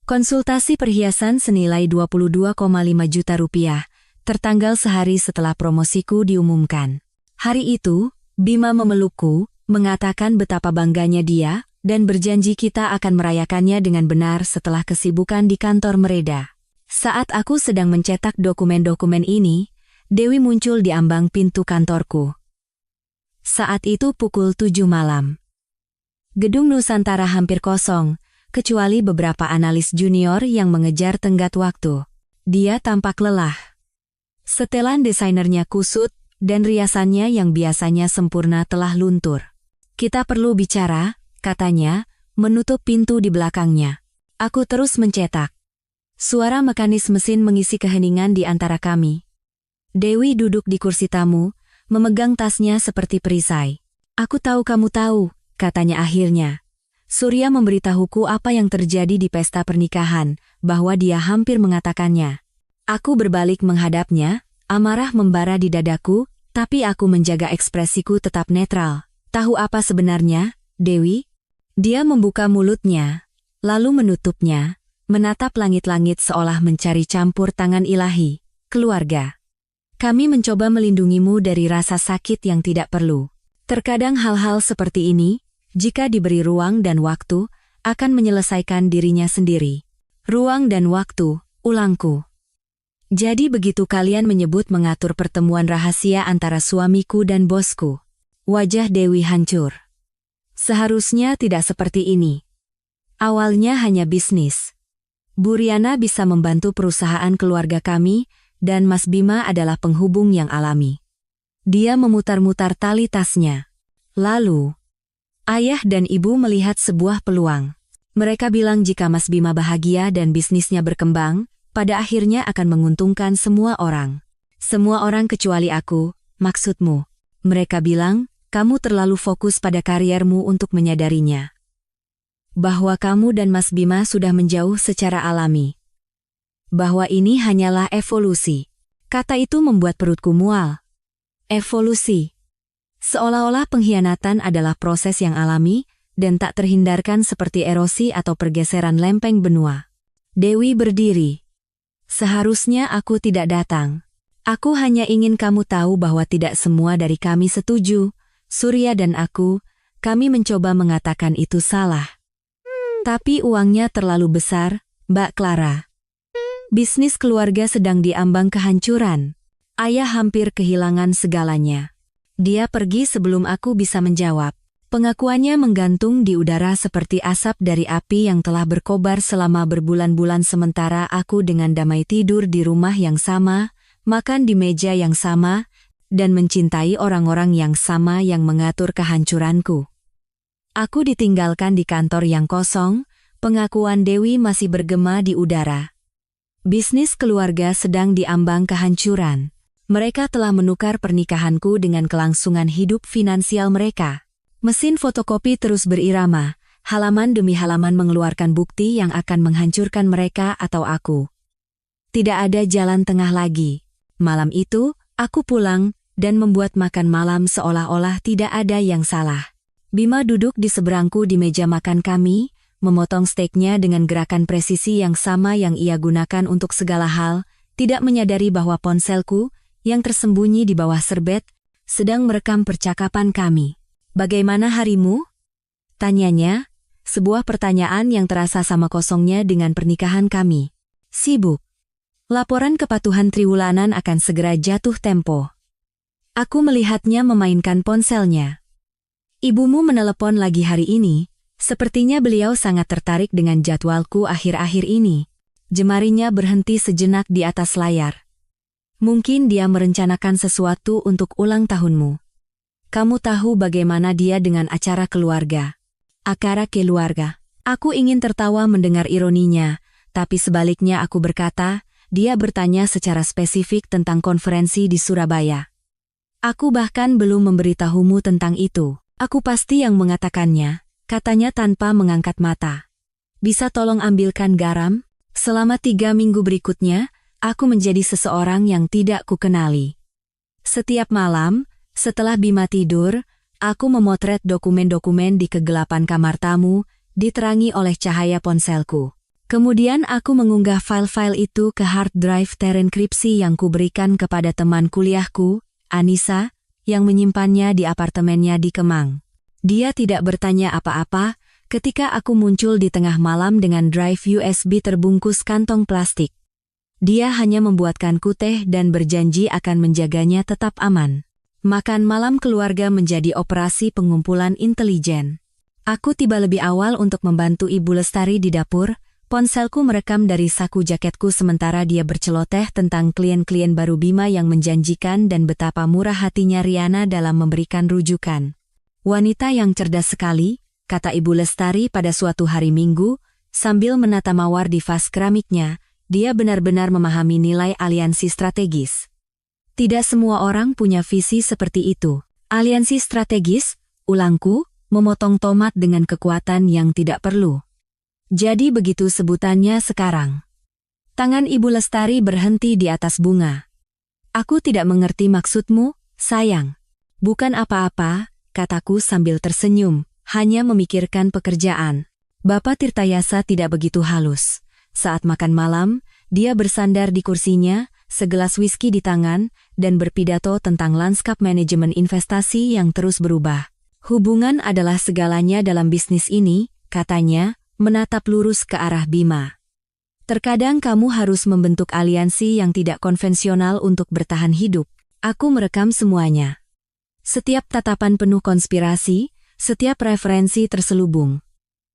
Konsultasi perhiasan senilai 22,5 juta rupiah, tertanggal sehari setelah promosiku diumumkan. Hari itu, Bima memelukku, mengatakan betapa bangganya dia, dan berjanji kita akan merayakannya dengan benar setelah kesibukan di kantor mereda. Saat aku sedang mencetak dokumen-dokumen ini, Dewi muncul di ambang pintu kantorku. Saat itu pukul 7 malam. Gedung Nusantara hampir kosong, kecuali beberapa analis junior yang mengejar tenggat waktu. Dia tampak lelah. Setelan desainernya kusut, dan riasannya yang biasanya sempurna telah luntur. Kita perlu bicara, katanya, menutup pintu di belakangnya. Aku terus mencetak. Suara mekanis mesin mengisi keheningan di antara kami. Dewi duduk di kursi tamu, memegang tasnya seperti perisai. Aku tahu kamu tahu, katanya akhirnya. Surya memberitahuku apa yang terjadi di pesta pernikahan, bahwa dia hampir mengatakannya. Aku berbalik menghadapnya, amarah membara di dadaku, tapi aku menjaga ekspresiku tetap netral. Tahu apa sebenarnya, Dewi? Dia membuka mulutnya, lalu menutupnya, menatap langit-langit seolah mencari campur tangan ilahi. Keluarga. Kami mencoba melindungimu dari rasa sakit yang tidak perlu. Terkadang hal-hal seperti ini, jika diberi ruang dan waktu, akan menyelesaikan dirinya sendiri. Ruang dan waktu, ulangku. Jadi begitu kalian menyebut mengatur pertemuan rahasia antara suamiku dan bosku. Wajah Dewi hancur. Seharusnya tidak seperti ini. Awalnya hanya bisnis. Bu Riana bisa membantu perusahaan keluarga kami, dan Mas Bima adalah penghubung yang alami. Dia memutar-mutar tali tasnya. Lalu, ayah dan ibu melihat sebuah peluang. Mereka bilang jika Mas Bima bahagia dan bisnisnya berkembang, pada akhirnya akan menguntungkan semua orang. Semua orang kecuali aku, maksudmu. Mereka bilang, kamu terlalu fokus pada kariermu untuk menyadarinya. Bahwa kamu dan Mas Bima sudah menjauh secara alami. Bahwa ini hanyalah evolusi. Kata itu membuat perutku mual. Evolusi. Seolah-olah pengkhianatan adalah proses yang alami, dan tak terhindarkan seperti erosi atau pergeseran lempeng benua. Dewi berdiri. Seharusnya aku tidak datang. Aku hanya ingin kamu tahu bahwa tidak semua dari kami setuju. Surya dan aku, kami mencoba mengatakan itu salah. Tapi uangnya terlalu besar, Mbak Clara. Bisnis keluarga sedang diambang kehancuran. Ayah hampir kehilangan segalanya. Dia pergi sebelum aku bisa menjawab. Pengakuannya menggantung di udara seperti asap dari api yang telah berkobar selama berbulan-bulan sementara aku dengan damai tidur di rumah yang sama, makan di meja yang sama, dan mencintai orang-orang yang sama yang mengatur kehancuranku. Aku ditinggalkan di kantor yang kosong, pengakuan Dewi masih bergema di udara. Bisnis keluarga sedang diambang kehancuran. Mereka telah menukar pernikahanku dengan kelangsungan hidup finansial mereka. Mesin fotokopi terus berirama, halaman demi halaman mengeluarkan bukti yang akan menghancurkan mereka atau aku. Tidak ada jalan tengah lagi. Malam itu, aku pulang dan membuat makan malam seolah-olah tidak ada yang salah. Bima duduk di seberangku di meja makan kami, memotong steaknya dengan gerakan presisi yang sama yang ia gunakan untuk segala hal, tidak menyadari bahwa ponselku, yang tersembunyi di bawah serbet, sedang merekam percakapan kami. "Bagaimana harimu?" tanyanya, sebuah pertanyaan yang terasa sama kosongnya dengan pernikahan kami. "Sibuk. Laporan kepatuhan triwulanan akan segera jatuh tempo." Aku melihatnya memainkan ponselnya. "Ibumu menelepon lagi hari ini. Sepertinya beliau sangat tertarik dengan jadwalku akhir-akhir ini." Jemarinya berhenti sejenak di atas layar. "Mungkin dia merencanakan sesuatu untuk ulang tahunmu. Kamu tahu bagaimana dia dengan acara keluarga. Akara keluarga." Aku ingin tertawa mendengar ironinya, tapi sebaliknya aku berkata, dia bertanya secara spesifik tentang konferensi di Surabaya. "Aku bahkan belum memberitahumu tentang itu." "Aku pasti yang mengatakannya," katanya tanpa mengangkat mata. "Bisa tolong ambilkan garam?" Selama 3 minggu berikutnya, aku menjadi seseorang yang tidak kukenali. Setiap malam, setelah Bima tidur, aku memotret dokumen-dokumen di kegelapan kamar tamu, diterangi oleh cahaya ponselku. Kemudian aku mengunggah file-file itu ke hard drive terenkripsi yang kuberikan kepada teman kuliahku, Anissa, yang menyimpannya di apartemennya di Kemang. Dia tidak bertanya apa-apa ketika aku muncul di tengah malam dengan drive USB terbungkus kantong plastik. Dia hanya membuatkanku teh dan berjanji akan menjaganya tetap aman. Makan malam keluarga menjadi operasi pengumpulan intelijen. Aku tiba lebih awal untuk membantu Ibu Lestari di dapur. Ponselku merekam dari saku jaketku sementara dia berceloteh tentang klien-klien baru Bima yang menjanjikan dan betapa murah hatinya Riana dalam memberikan rujukan. "Wanita yang cerdas sekali," kata Ibu Lestari pada suatu hari Minggu, sambil menata mawar di vas keramiknya. "Dia benar-benar memahami nilai aliansi strategis." Tidak semua orang punya visi seperti itu. "Aliansi strategis," ulangku, memotong tomat dengan kekuatan yang tidak perlu. "Jadi begitu sebutannya sekarang." Tangan Ibu Lestari berhenti di atas bunga. "Aku tidak mengerti maksudmu, sayang." "Bukan apa-apa," kataku sambil tersenyum, "hanya memikirkan pekerjaan." Bapak Tirtayasa tidak begitu halus. Saat makan malam, dia bersandar di kursinya, segelas whisky di tangan, dan berpidato tentang lanskap manajemen investasi yang terus berubah. "Hubungan adalah segalanya dalam bisnis ini," katanya, menatap lurus ke arah Bima. "Terkadang kamu harus membentuk aliansi yang tidak konvensional untuk bertahan hidup." Aku merekam semuanya. Setiap tatapan penuh konspirasi, setiap referensi terselubung.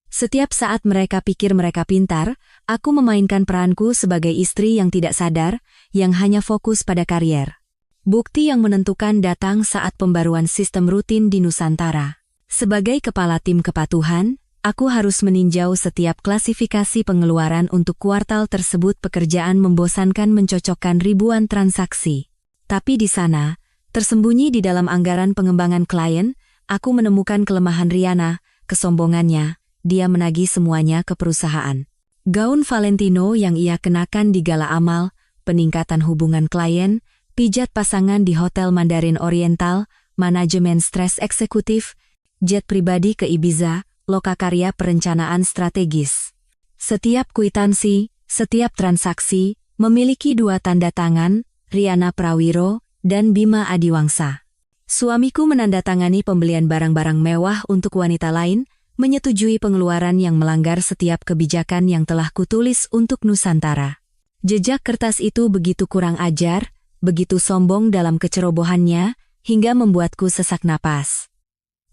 Setiap saat mereka pikir mereka pintar, aku memainkan peranku sebagai istri yang tidak sadar, yang hanya fokus pada karier. Bukti yang menentukan datang saat pembaruan sistem rutin di Nusantara. Sebagai kepala tim kepatuhan, aku harus meninjau setiap klasifikasi pengeluaran untuk kuartal tersebut. Pekerjaan membosankan mencocokkan ribuan transaksi. Tapi di sana, tersembunyi di dalam anggaran pengembangan klien, aku menemukan kelemahan Riana, kesombongannya. Dia menagih semuanya ke perusahaan. Gaun Valentino yang ia kenakan di gala amal, peningkatan hubungan klien, pijat pasangan di Hotel Mandarin Oriental, manajemen stres eksekutif, jet pribadi ke Ibiza, lokakarya perencanaan strategis. Setiap kwitansi, setiap transaksi, memiliki 2 tanda tangan, Riana Prawiro dan Bima Adiwangsa. Suamiku menandatangani pembelian barang-barang mewah untuk wanita lain, menyetujui pengeluaran yang melanggar setiap kebijakan yang telah kutulis untuk Nusantara. Jejak kertas itu begitu kurang ajar, begitu sombong dalam kecerobohannya, hingga membuatku sesak napas.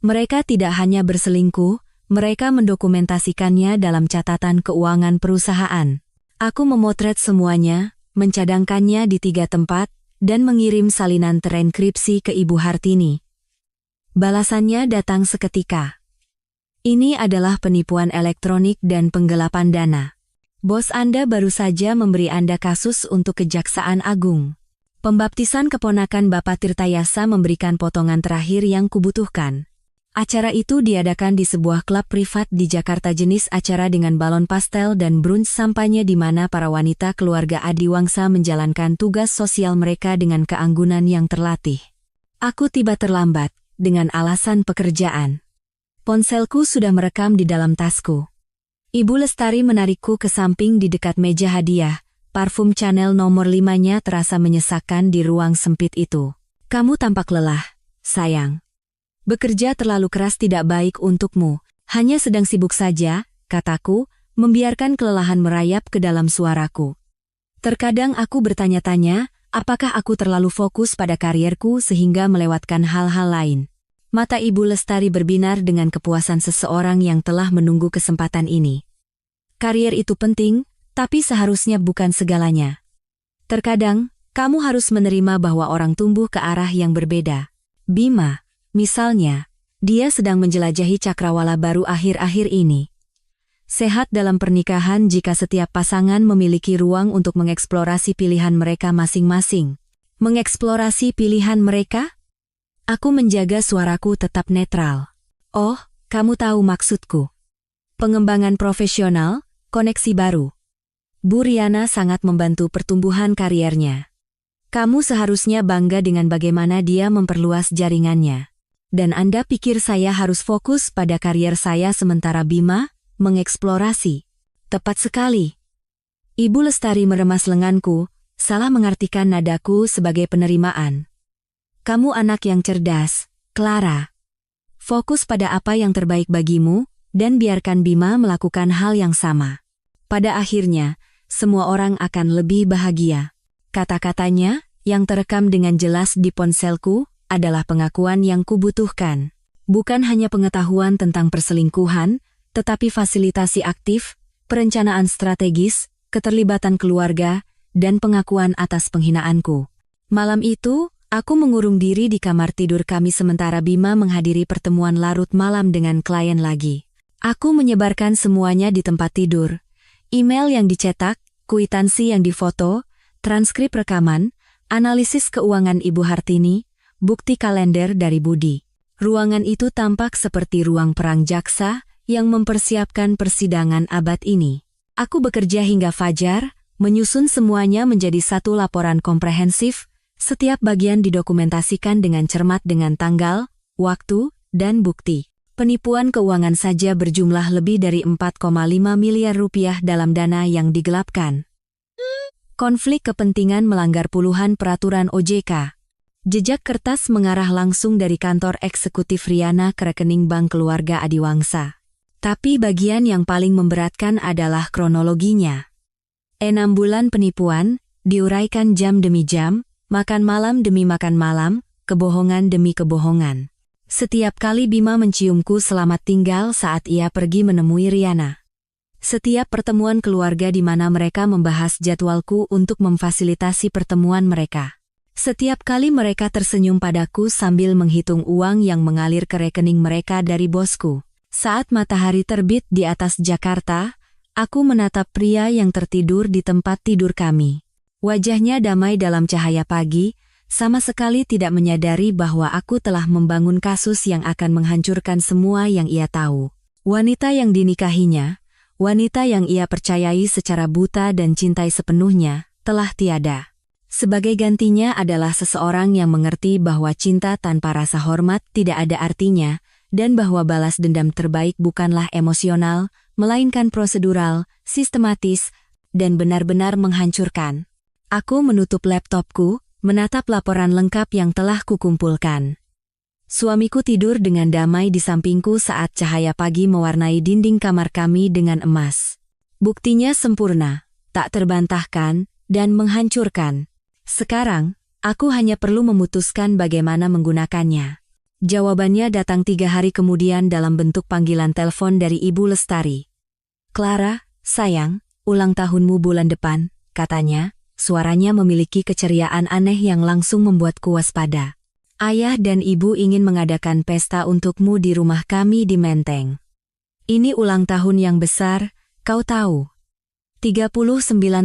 Mereka tidak hanya berselingkuh, mereka mendokumentasikannya dalam catatan keuangan perusahaan. Aku memotret semuanya, mencadangkannya di 3 tempat, dan mengirim salinan terenkripsi ke Ibu Hartini. Balasannya datang seketika. Ini adalah penipuan elektronik dan penggelapan dana. Bos Anda baru saja memberi Anda kasus untuk Kejaksaan Agung. Pembaptisan keponakan Bapak Tirtayasa memberikan potongan terakhir yang kubutuhkan. Acara itu diadakan di sebuah klub privat di Jakarta, jenis acara dengan balon pastel dan brunch sampainya di mana para wanita keluarga Adiwangsa menjalankan tugas sosial mereka dengan keanggunan yang terlatih. Aku tiba terlambat, dengan alasan pekerjaan. Ponselku sudah merekam di dalam tasku. Ibu Lestari menarikku ke samping di dekat meja hadiah. Parfum Chanel nomor 5-nya terasa menyesakkan di ruang sempit itu. Kamu tampak lelah, sayang. Bekerja terlalu keras tidak baik untukmu. Hanya sedang sibuk saja, kataku, membiarkan kelelahan merayap ke dalam suaraku. Terkadang aku bertanya-tanya, apakah aku terlalu fokus pada karierku sehingga melewatkan hal-hal lain. Mata Ibu Lestari berbinar dengan kepuasan seseorang yang telah menunggu kesempatan ini. Karier itu penting, tapi seharusnya bukan segalanya. Terkadang, kamu harus menerima bahwa orang tumbuh ke arah yang berbeda. Bima, misalnya, dia sedang menjelajahi cakrawala baru akhir-akhir ini. Sehat dalam pernikahan jika setiap pasangan memiliki ruang untuk mengeksplorasi pilihan mereka masing-masing. Mengeksplorasi pilihan mereka? Aku menjaga suaraku tetap netral. Oh, kamu tahu maksudku. Pengembangan profesional, koneksi baru. Bu Riana sangat membantu pertumbuhan kariernya. Kamu seharusnya bangga dengan bagaimana dia memperluas jaringannya. Dan Anda pikir saya harus fokus pada karier saya sementara Bima mengeksplorasi. Tepat sekali. Ibu Lestari meremas lenganku, salah mengartikan nadaku sebagai penerimaan. Kamu anak yang cerdas, Clara. Fokus pada apa yang terbaik bagimu, dan biarkan Bima melakukan hal yang sama. Pada akhirnya, semua orang akan lebih bahagia. Kata-katanya, yang terekam dengan jelas di ponselku, adalah pengakuan yang kubutuhkan. Bukan hanya pengetahuan tentang perselingkuhan, tetapi fasilitasi aktif, perencanaan strategis, keterlibatan keluarga, dan pengakuan atas penghinaanku. Malam itu, aku mengurung diri di kamar tidur kami sementara Bima menghadiri pertemuan larut malam dengan klien lagi. Aku menyebarkan semuanya di tempat tidur. Email yang dicetak, kwitansi yang difoto, transkrip rekaman, analisis keuangan Ibu Hartini, bukti kalender dari Budi. Ruangan itu tampak seperti ruang perang jaksa yang mempersiapkan persidangan abad ini. Aku bekerja hingga fajar, menyusun semuanya menjadi satu laporan komprehensif. Setiap bagian didokumentasikan dengan cermat dengan tanggal, waktu, dan bukti. Penipuan keuangan saja berjumlah lebih dari 4,5 miliar rupiah dalam dana yang digelapkan. Konflik kepentingan melanggar puluhan peraturan OJK. Jejak kertas mengarah langsung dari kantor eksekutif Riana ke rekening bank keluarga Adiwangsa. Tapi bagian yang paling memberatkan adalah kronologinya. 6 bulan penipuan, diuraikan jam demi jam, makan malam demi makan malam, kebohongan demi kebohongan. Setiap kali Bima menciumku selamat tinggal saat ia pergi menemui Riana. Setiap pertemuan keluarga di mana mereka membahas jadwalku untuk memfasilitasi pertemuan mereka. Setiap kali mereka tersenyum padaku sambil menghitung uang yang mengalir ke rekening mereka dari bosku. Saat matahari terbit di atas Jakarta, aku menatap pria yang tertidur di tempat tidur kami. Wajahnya damai dalam cahaya pagi, sama sekali tidak menyadari bahwa aku telah membangun kasus yang akan menghancurkan semua yang ia tahu. Wanita yang dinikahinya, wanita yang ia percayai secara buta dan cintai sepenuhnya, telah tiada. Sebagai gantinya adalah seseorang yang mengerti bahwa cinta tanpa rasa hormat tidak ada artinya, dan bahwa balas dendam terbaik bukanlah emosional, melainkan prosedural, sistematis, dan benar-benar menghancurkan. Aku menutup laptopku, menatap laporan lengkap yang telah kukumpulkan. Suamiku tidur dengan damai di sampingku saat cahaya pagi mewarnai dinding kamar kami dengan emas. Buktinya sempurna, tak terbantahkan, dan menghancurkan. Sekarang, aku hanya perlu memutuskan bagaimana menggunakannya. Jawabannya datang 3 hari kemudian dalam bentuk panggilan telepon dari Ibu Lestari. "Clara, sayang, ulang tahunmu bulan depan," katanya. Suaranya memiliki keceriaan aneh yang langsung membuatku waspada. Ayah dan ibu ingin mengadakan pesta untukmu di rumah kami di Menteng. Ini ulang tahun yang besar, kau tahu. 39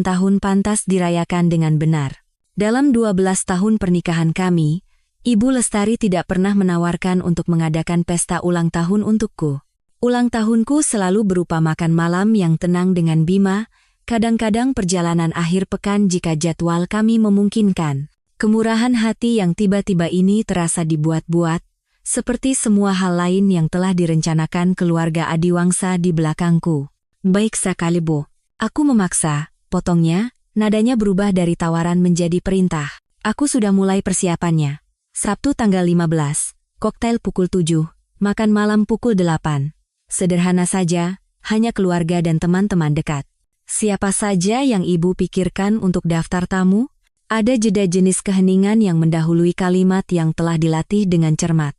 tahun pantas dirayakan dengan benar. Dalam 12 tahun pernikahan kami, Ibu Lestari tidak pernah menawarkan untuk mengadakan pesta ulang tahun untukku. Ulang tahunku selalu berupa makan malam yang tenang dengan Bima, kadang-kadang perjalanan akhir pekan jika jadwal kami memungkinkan. Kemurahan hati yang tiba-tiba ini terasa dibuat-buat, seperti semua hal lain yang telah direncanakan keluarga Adiwangsa di belakangku. Baik sekali, Bu. Aku memaksa, potongnya, nadanya berubah dari tawaran menjadi perintah. Aku sudah mulai persiapannya. Sabtu tanggal 15, koktail pukul 7, makan malam pukul 8. Sederhana saja, hanya keluarga dan teman-teman dekat. Siapa saja yang ibu pikirkan untuk daftar tamu? Ada jeda jenis keheningan yang mendahului kalimat yang telah dilatih dengan cermat.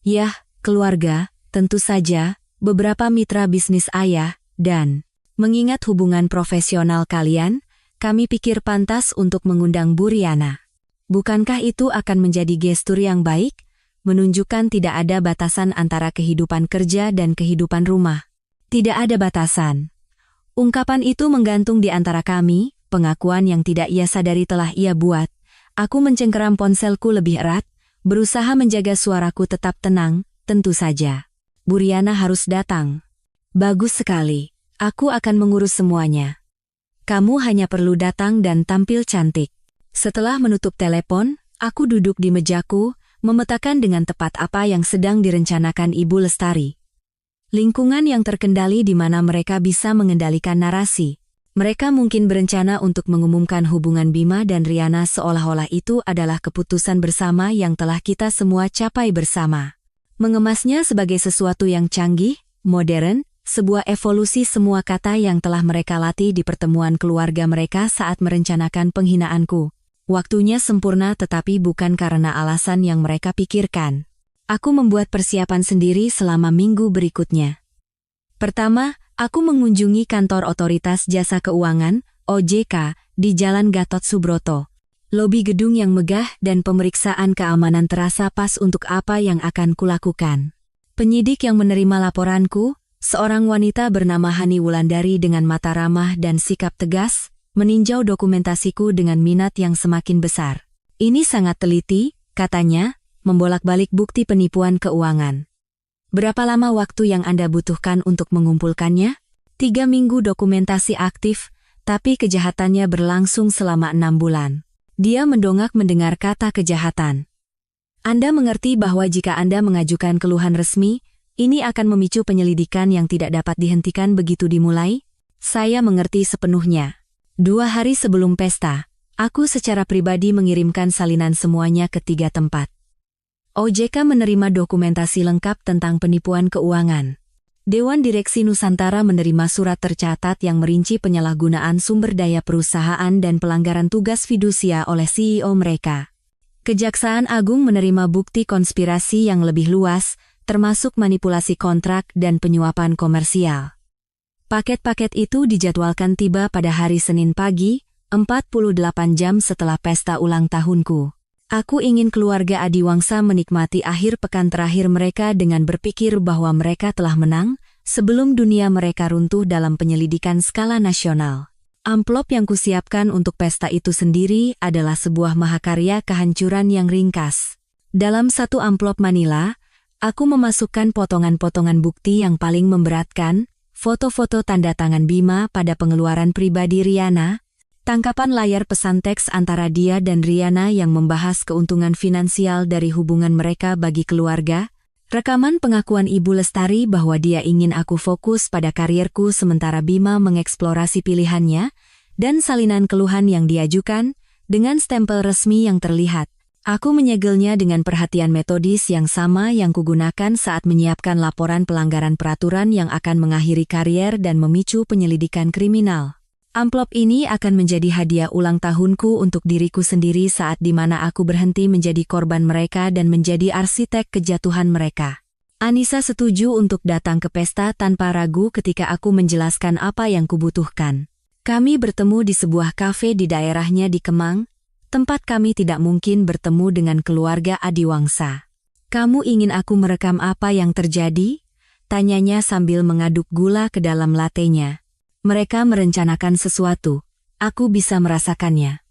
Yah, keluarga, tentu saja, beberapa mitra bisnis ayah, dan mengingat hubungan profesional kalian, kami pikir pantas untuk mengundang Bu Riana. Bukankah itu akan menjadi gestur yang baik, menunjukkan tidak ada batasan antara kehidupan kerja dan kehidupan rumah? Tidak ada batasan. Ungkapan itu menggantung di antara kami, pengakuan yang tidak ia sadari telah ia buat. Aku mencengkeram ponselku lebih erat, berusaha menjaga suaraku tetap tenang, tentu saja. Bu Riana harus datang. Bagus sekali, aku akan mengurus semuanya. Kamu hanya perlu datang dan tampil cantik. Setelah menutup telepon, aku duduk di mejaku, memetakan dengan tepat apa yang sedang direncanakan Ibu Lestari. Lingkungan yang terkendali di mana mereka bisa mengendalikan narasi. Mereka mungkin berencana untuk mengumumkan hubungan Bima dan Riana seolah-olah itu adalah keputusan bersama yang telah kita semua capai bersama. Mengemasnya sebagai sesuatu yang canggih, modern, sebuah evolusi semua kata yang telah mereka latih di pertemuan keluarga mereka saat merencanakan penghinaanku. Waktunya sempurna tetapi bukan karena alasan yang mereka pikirkan. Aku membuat persiapan sendiri selama minggu berikutnya. Pertama, aku mengunjungi kantor Otoritas Jasa Keuangan, OJK, di Jalan Gatot Subroto. Lobi gedung yang megah dan pemeriksaan keamanan terasa pas untuk apa yang akan kulakukan. Penyidik yang menerima laporanku, seorang wanita bernama Hani Wulandari dengan mata ramah dan sikap tegas, meninjau dokumentasiku dengan minat yang semakin besar. Ini sangat teliti, katanya, membolak-balik bukti penipuan keuangan. Berapa lama waktu yang Anda butuhkan untuk mengumpulkannya? 3 minggu dokumentasi aktif, tapi kejahatannya berlangsung selama 6 bulan. Dia mendongak mendengar kata kejahatan. Anda mengerti bahwa jika Anda mengajukan keluhan resmi, ini akan memicu penyelidikan yang tidak dapat dihentikan begitu dimulai? Saya mengerti sepenuhnya. 2 hari sebelum pesta, aku secara pribadi mengirimkan salinan semuanya ke 3 tempat. OJK menerima dokumentasi lengkap tentang penipuan keuangan. Dewan Direksi Nusantara menerima surat tercatat yang merinci penyalahgunaan sumber daya perusahaan dan pelanggaran tugas fidusia oleh CEO mereka. Kejaksaan Agung menerima bukti konspirasi yang lebih luas, termasuk manipulasi kontrak dan penyuapan komersial. Paket-paket itu dijadwalkan tiba pada hari Senin pagi, 48 jam setelah pesta ulang tahunku. Aku ingin keluarga Adiwangsa menikmati akhir pekan terakhir mereka dengan berpikir bahwa mereka telah menang, sebelum dunia mereka runtuh dalam penyelidikan skala nasional. Amplop yang kusiapkan untuk pesta itu sendiri adalah sebuah mahakarya kehancuran yang ringkas. Dalam satu amplop manila, aku memasukkan potongan-potongan bukti yang paling memberatkan, foto-foto tanda tangan Bima pada pengeluaran pribadi Riana, tangkapan layar pesan teks antara dia dan Riana yang membahas keuntungan finansial dari hubungan mereka bagi keluarga, rekaman pengakuan Ibu Lestari bahwa dia ingin aku fokus pada karierku sementara Bima mengeksplorasi pilihannya, dan salinan keluhan yang diajukan, dengan stempel resmi yang terlihat. Aku menyegelnya dengan perhatian metodis yang sama yang kugunakan saat menyiapkan laporan pelanggaran peraturan yang akan mengakhiri karier dan memicu penyelidikan kriminal. Amplop ini akan menjadi hadiah ulang tahunku untuk diriku sendiri saat di mana aku berhenti menjadi korban mereka dan menjadi arsitek kejatuhan mereka. Anissa setuju untuk datang ke pesta tanpa ragu ketika aku menjelaskan apa yang kubutuhkan. Kami bertemu di sebuah kafe di daerahnya di Kemang, tempat kami tidak mungkin bertemu dengan keluarga Adiwangsa. Kamu ingin aku merekam apa yang terjadi? Tanyanya sambil mengaduk gula ke dalam latenya. Mereka merencanakan sesuatu. Aku bisa merasakannya.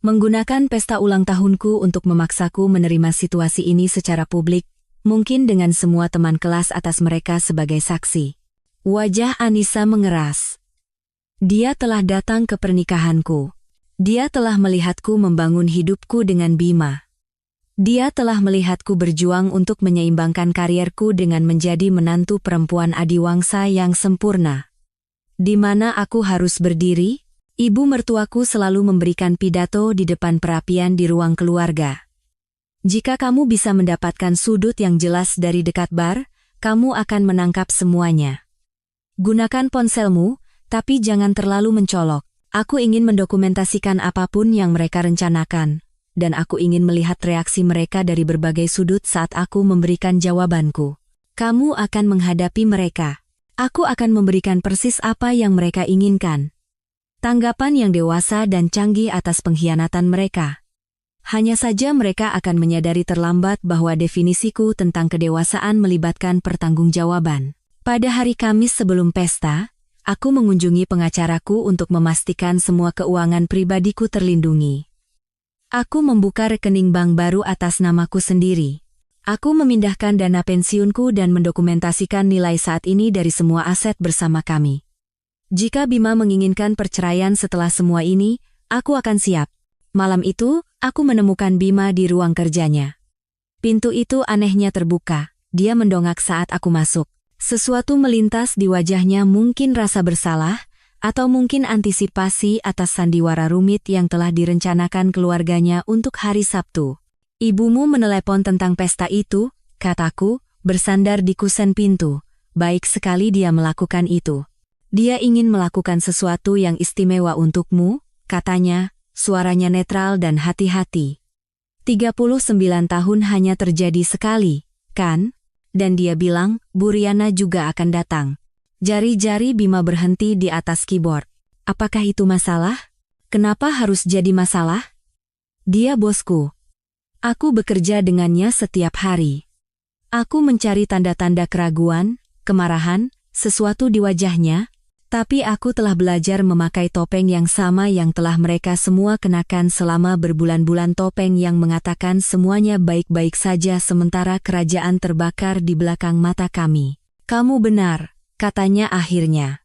Menggunakan pesta ulang tahunku untuk memaksaku menerima situasi ini secara publik, mungkin dengan semua teman kelas atas mereka sebagai saksi. Wajah Anissa mengeras. Dia telah datang ke pernikahanku. Dia telah melihatku membangun hidupku dengan Bima. Dia telah melihatku berjuang untuk menyeimbangkan karierku dengan menjadi menantu perempuan Adiwangsa yang sempurna. Di mana aku harus berdiri? Ibu mertuaku selalu memberikan pidato di depan perapian di ruang keluarga. Jika kamu bisa mendapatkan sudut yang jelas dari dekat bar, kamu akan menangkap semuanya. Gunakan ponselmu, tapi jangan terlalu mencolok. Aku ingin mendokumentasikan apapun yang mereka rencanakan, dan aku ingin melihat reaksi mereka dari berbagai sudut saat aku memberikan jawabanku. Kamu akan menghadapi mereka. Aku akan memberikan persis apa yang mereka inginkan. Tanggapan yang dewasa dan canggih atas pengkhianatan mereka. Hanya saja mereka akan menyadari terlambat bahwa definisiku tentang kedewasaan melibatkan pertanggungjawaban. Pada hari Kamis sebelum pesta, aku mengunjungi pengacaraku untuk memastikan semua keuangan pribadiku terlindungi. Aku membuka rekening bank baru atas namaku sendiri. Aku memindahkan dana pensiunku dan mendokumentasikan nilai saat ini dari semua aset bersama kami. Jika Bima menginginkan perceraian setelah semua ini, aku akan siap. Malam itu, aku menemukan Bima di ruang kerjanya. Pintu itu anehnya terbuka. Dia mendongak saat aku masuk. Sesuatu melintas di wajahnya, mungkin rasa bersalah, atau mungkin antisipasi atas sandiwara rumit yang telah direncanakan keluarganya untuk hari Sabtu. Ibumu menelepon tentang pesta itu, kataku, bersandar di kusen pintu. Baik sekali dia melakukan itu. Dia ingin melakukan sesuatu yang istimewa untukmu, katanya, suaranya netral dan hati-hati. 39 tahun hanya terjadi sekali, kan? Dan dia bilang, Bu Riana juga akan datang. Jari-jari Bima berhenti di atas keyboard. Apakah itu masalah? Kenapa harus jadi masalah? Dia bosku. Aku bekerja dengannya setiap hari. Aku mencari tanda-tanda keraguan, kemarahan, sesuatu di wajahnya, tapi aku telah belajar memakai topeng yang sama yang telah mereka semua kenakan selama berbulan-bulan, topeng yang mengatakan semuanya baik-baik saja sementara kerajaan terbakar di belakang mata kami. Kamu benar, katanya akhirnya.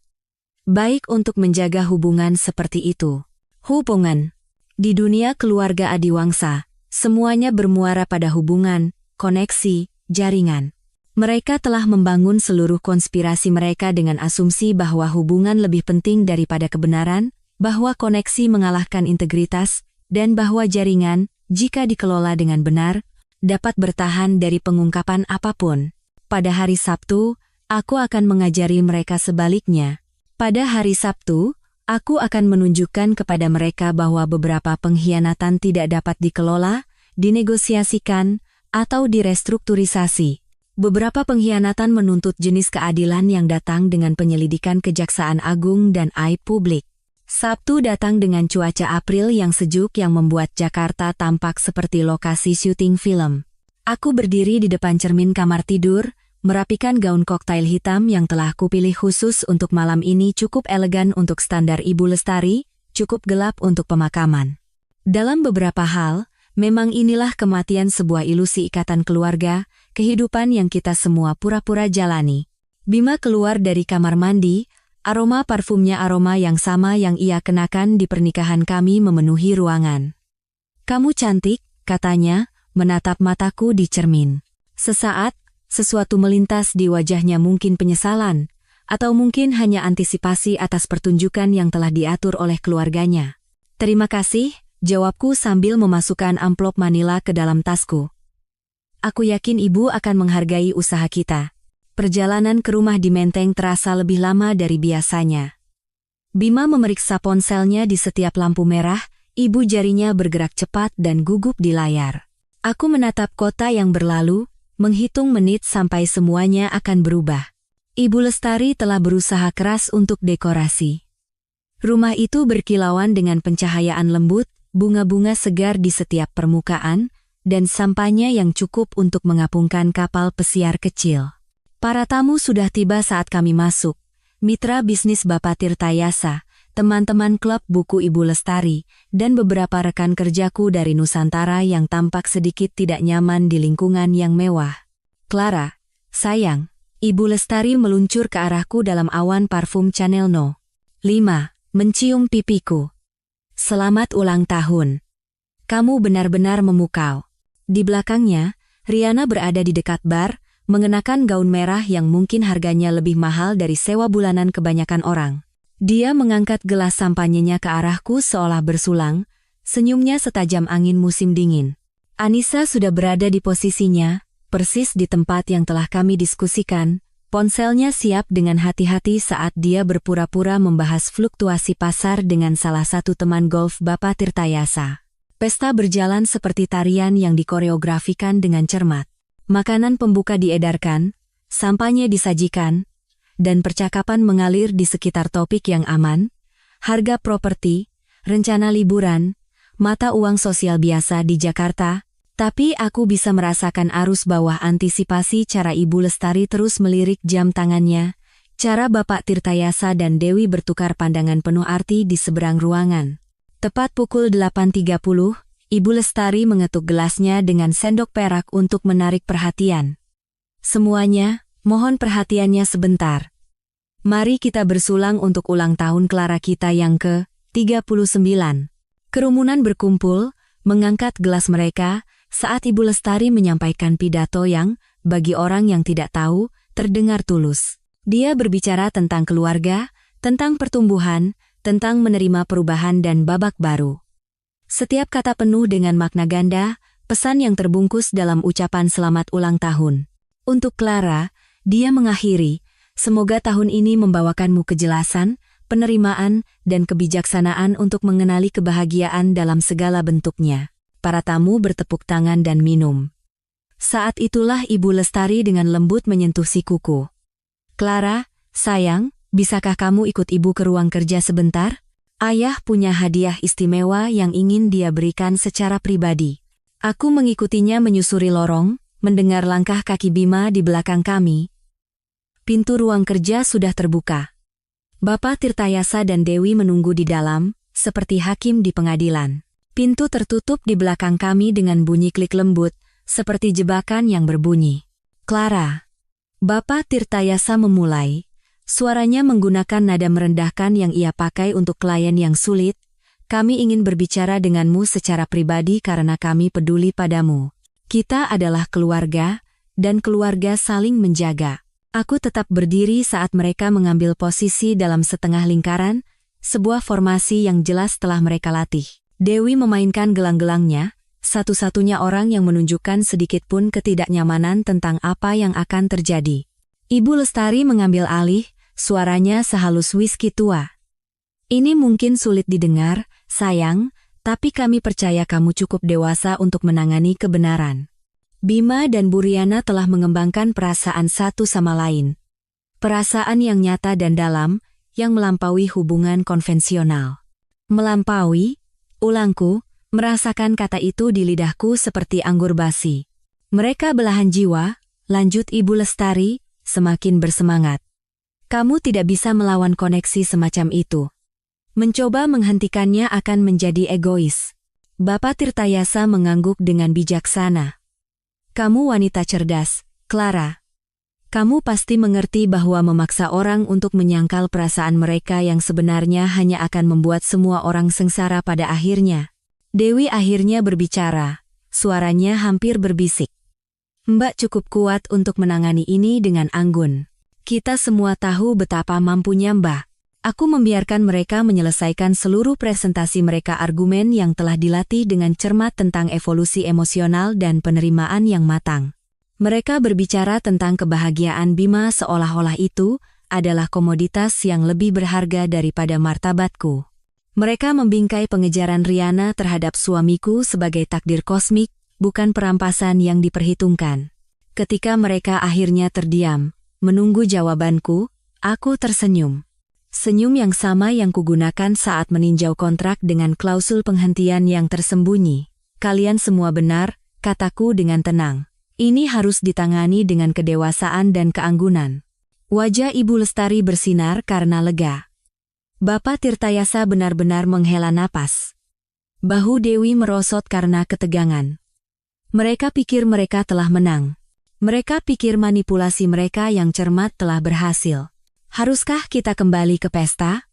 Baik untuk menjaga hubungan seperti itu. Hubungan. Di dunia keluarga Adiwangsa, semuanya bermuara pada hubungan, koneksi, jaringan. Mereka telah membangun seluruh konspirasi mereka dengan asumsi bahwa hubungan lebih penting daripada kebenaran, bahwa koneksi mengalahkan integritas, dan bahwa jaringan, jika dikelola dengan benar, dapat bertahan dari pengungkapan apapun. Pada hari Sabtu, aku akan mengajari mereka sebaliknya. Pada hari Sabtu, aku akan menunjukkan kepada mereka bahwa beberapa pengkhianatan tidak dapat dikelola, dinegosiasikan, atau direstrukturisasi. Beberapa pengkhianatan menuntut jenis keadilan yang datang dengan penyelidikan Kejaksaan Agung dan aib publik. Sabtu datang dengan cuaca April yang sejuk yang membuat Jakarta tampak seperti lokasi syuting film. Aku berdiri di depan cermin kamar tidur, merapikan gaun koktail hitam yang telah kupilih khusus untuk malam ini, cukup elegan untuk standar Ibu Lestari, cukup gelap untuk pemakaman. Dalam beberapa hal, memang inilah kematian sebuah ilusi ikatan keluarga, kehidupan yang kita semua pura-pura jalani. Bima keluar dari kamar mandi, aroma parfumnya aroma yang sama yang ia kenakan di pernikahan kami memenuhi ruangan. Kamu cantik, katanya, menatap mataku di cermin. Sesaat, sesuatu melintas di wajahnya, mungkin penyesalan, atau mungkin hanya antisipasi atas pertunjukan yang telah diatur oleh keluarganya. Terima kasih, jawabku sambil memasukkan amplop manila ke dalam tasku. Aku yakin ibu akan menghargai usaha kita. Perjalanan ke rumah di Menteng terasa lebih lama dari biasanya. Bima memeriksa ponselnya di setiap lampu merah, ibu jarinya bergerak cepat dan gugup di layar. Aku menatap kota yang berlalu, menghitung menit sampai semuanya akan berubah. Ibu Lestari telah berusaha keras untuk dekorasi. Rumah itu berkilauan dengan pencahayaan lembut, bunga-bunga segar di setiap permukaan, dan sampahnya yang cukup untuk mengapungkan kapal pesiar kecil. Para tamu sudah tiba saat kami masuk. Mitra bisnis Bapak Tirtayasa, teman-teman klub buku Ibu Lestari, dan beberapa rekan kerjaku dari Nusantara yang tampak sedikit tidak nyaman di lingkungan yang mewah. Clara, sayang, Ibu Lestari meluncur ke arahku dalam awan parfum Chanel No. 5, mencium pipiku. Selamat ulang tahun. Kamu benar-benar memukau. Di belakangnya, Riana berada di dekat bar, mengenakan gaun merah yang mungkin harganya lebih mahal dari sewa bulanan kebanyakan orang. Dia mengangkat gelas sampanyenya ke arahku seolah bersulang, senyumnya setajam angin musim dingin. Anissa sudah berada di posisinya, persis di tempat yang telah kami diskusikan. Ponselnya siap dengan hati-hati saat dia berpura-pura membahas fluktuasi pasar dengan salah satu teman golf Bapak Tirtayasa. Pesta berjalan seperti tarian yang dikoreografikan dengan cermat. Makanan pembuka diedarkan, sampahnya disajikan, dan percakapan mengalir di sekitar topik yang aman, harga properti, rencana liburan, mata uang sosial biasa di Jakarta. Tapi aku bisa merasakan arus bawah antisipasi cara Ibu Lestari terus melirik jam tangannya, cara Bapak Tirtayasa dan Dewi bertukar pandangan penuh arti di seberang ruangan. Tepat pukul 8.30, Ibu Lestari mengetuk gelasnya dengan sendok perak untuk menarik perhatian. Semuanya, mohon perhatiannya sebentar. Mari kita bersulang untuk ulang tahun Clara kita yang ke-39. Kerumunan berkumpul, mengangkat gelas mereka, saat Ibu Lestari menyampaikan pidato yang, bagi orang yang tidak tahu, terdengar tulus. Dia berbicara tentang keluarga, tentang pertumbuhan, tentang menerima perubahan dan babak baru. Setiap kata penuh dengan makna ganda, pesan yang terbungkus dalam ucapan selamat ulang tahun. Untuk Clara, dia mengakhiri, semoga tahun ini membawakanmu kejelasan, penerimaan, dan kebijaksanaan untuk mengenali kebahagiaan dalam segala bentuknya. Para tamu bertepuk tangan dan minum. Saat itulah Ibu Lestari dengan lembut menyentuh sikuku. Clara, sayang, bisakah kamu ikut ibu ke ruang kerja sebentar? Ayah punya hadiah istimewa yang ingin dia berikan secara pribadi. Aku mengikutinya menyusuri lorong, mendengar langkah kaki Bima di belakang kami. Pintu ruang kerja sudah terbuka. Bapak Tirtayasa dan Dewi menunggu di dalam, seperti hakim di pengadilan. Pintu tertutup di belakang kami dengan bunyi klik lembut, seperti jebakan yang berbunyi. Clara. Bapak Tirtayasa memulai. Suaranya menggunakan nada merendahkan yang ia pakai untuk klien yang sulit. Kami ingin berbicara denganmu secara pribadi karena kami peduli padamu. Kita adalah keluarga, dan keluarga saling menjaga. Aku tetap berdiri saat mereka mengambil posisi dalam setengah lingkaran, sebuah formasi yang jelas telah mereka latih. Dewi memainkan gelang-gelangnya, satu-satunya orang yang menunjukkan sedikit pun ketidaknyamanan tentang apa yang akan terjadi. Ibu Lestari mengambil alih, suaranya sehalus whisky tua. Ini mungkin sulit didengar, sayang, tapi kami percaya kamu cukup dewasa untuk menangani kebenaran. Bima dan Bu Riana telah mengembangkan perasaan satu sama lain. Perasaan yang nyata dan dalam, yang melampaui hubungan konvensional. Melampaui? Ulangku, merasakan kata itu di lidahku seperti anggur basi. Mereka belahan jiwa, lanjut Ibu Lestari, semakin bersemangat. Kamu tidak bisa melawan koneksi semacam itu. Mencoba menghentikannya akan menjadi egois. Bapak Tirtayasa mengangguk dengan bijaksana. Kamu wanita cerdas, Clara. Kamu pasti mengerti bahwa memaksa orang untuk menyangkal perasaan mereka yang sebenarnya hanya akan membuat semua orang sengsara pada akhirnya. Dewi akhirnya berbicara, suaranya hampir berbisik. Mbak cukup kuat untuk menangani ini dengan anggun. Kita semua tahu betapa mampunya Mbak. Aku membiarkan mereka menyelesaikan seluruh presentasi mereka argumen yang telah dilatih dengan cermat tentang evolusi emosional dan penerimaan yang matang. Mereka berbicara tentang kebahagiaan Bima seolah-olah itu adalah komoditas yang lebih berharga daripada martabatku. Mereka membingkai pengejaran Riana terhadap suamiku sebagai takdir kosmik, bukan perampasan yang diperhitungkan. Ketika mereka akhirnya terdiam, menunggu jawabanku, aku tersenyum. Senyum yang sama yang kugunakan saat meninjau kontrak dengan klausul penghentian yang tersembunyi. Kalian semua benar, kataku dengan tenang. Ini harus ditangani dengan kedewasaan dan keanggunan. Wajah Ibu Lestari bersinar karena lega. Bapak Tirtayasa benar-benar menghela napas. Bahu Dewi merosot karena ketegangan. Mereka pikir mereka telah menang. Mereka pikir manipulasi mereka yang cermat telah berhasil. Haruskah kita kembali ke pesta?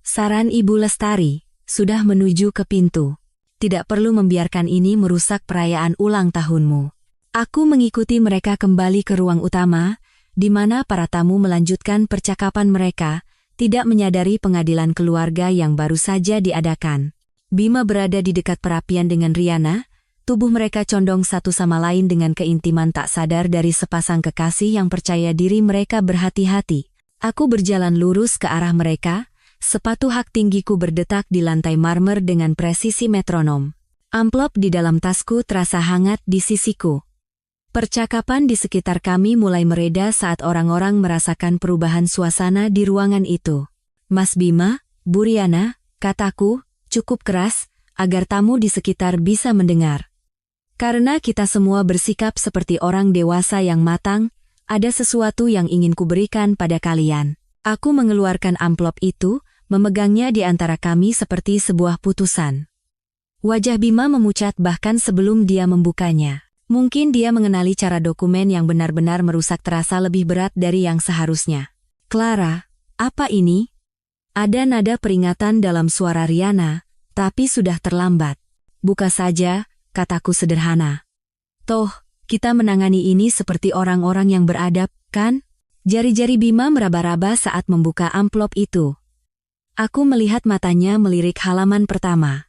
Saran Ibu Lestari, sudah menuju ke pintu. Tidak perlu membiarkan ini merusak perayaan ulang tahunmu. Aku mengikuti mereka kembali ke ruang utama, di mana para tamu melanjutkan percakapan mereka, tidak menyadari pengadilan keluarga yang baru saja diadakan. Bima berada di dekat perapian dengan Riana, tubuh mereka condong satu sama lain dengan keintiman tak sadar dari sepasang kekasih yang percaya diri mereka berhati-hati. Aku berjalan lurus ke arah mereka, sepatu hak tinggiku berdetak di lantai marmer dengan presisi metronom. Amplop di dalam tasku terasa hangat di sisiku. Percakapan di sekitar kami mulai mereda saat orang-orang merasakan perubahan suasana di ruangan itu. Mas Bima, Bu Riana, kataku, cukup keras, agar tamu di sekitar bisa mendengar. Karena kita semua bersikap seperti orang dewasa yang matang, ada sesuatu yang ingin kuberikan pada kalian. Aku mengeluarkan amplop itu, memegangnya di antara kami seperti sebuah putusan. Wajah Bima memucat bahkan sebelum dia membukanya. Mungkin dia mengenali cara dokumen yang benar-benar merusak terasa lebih berat dari yang seharusnya. Clara, apa ini? Ada nada peringatan dalam suara Riana, tapi sudah terlambat. Buka saja, kataku sederhana. Toh, kita menangani ini seperti orang-orang yang beradab, kan? Jari-jari Bima meraba-raba saat membuka amplop itu. Aku melihat matanya melirik halaman pertama.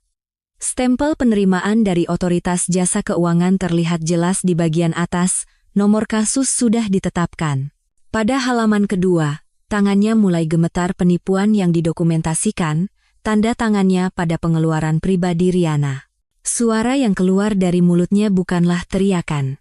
Stempel penerimaan dari Otoritas Jasa Keuangan terlihat jelas di bagian atas, nomor kasus sudah ditetapkan. Pada halaman kedua, tangannya mulai gemetar penipuan yang didokumentasikan, tanda tangannya pada pengeluaran pribadi Riana. Suara yang keluar dari mulutnya bukanlah teriakan.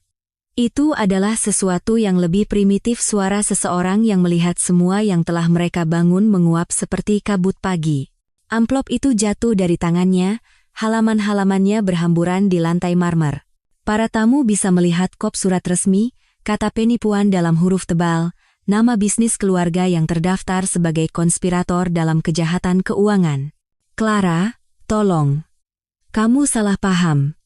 Itu adalah sesuatu yang lebih primitif, suara seseorang yang melihat semua yang telah mereka bangun menguap seperti kabut pagi. Amplop itu jatuh dari tangannya, halaman-halamannya berhamburan di lantai marmer. Para tamu bisa melihat kop surat resmi, kata penipuan dalam huruf tebal, nama bisnis keluarga yang terdaftar sebagai konspirator dalam kejahatan keuangan. Clara, tolong. Kamu salah paham.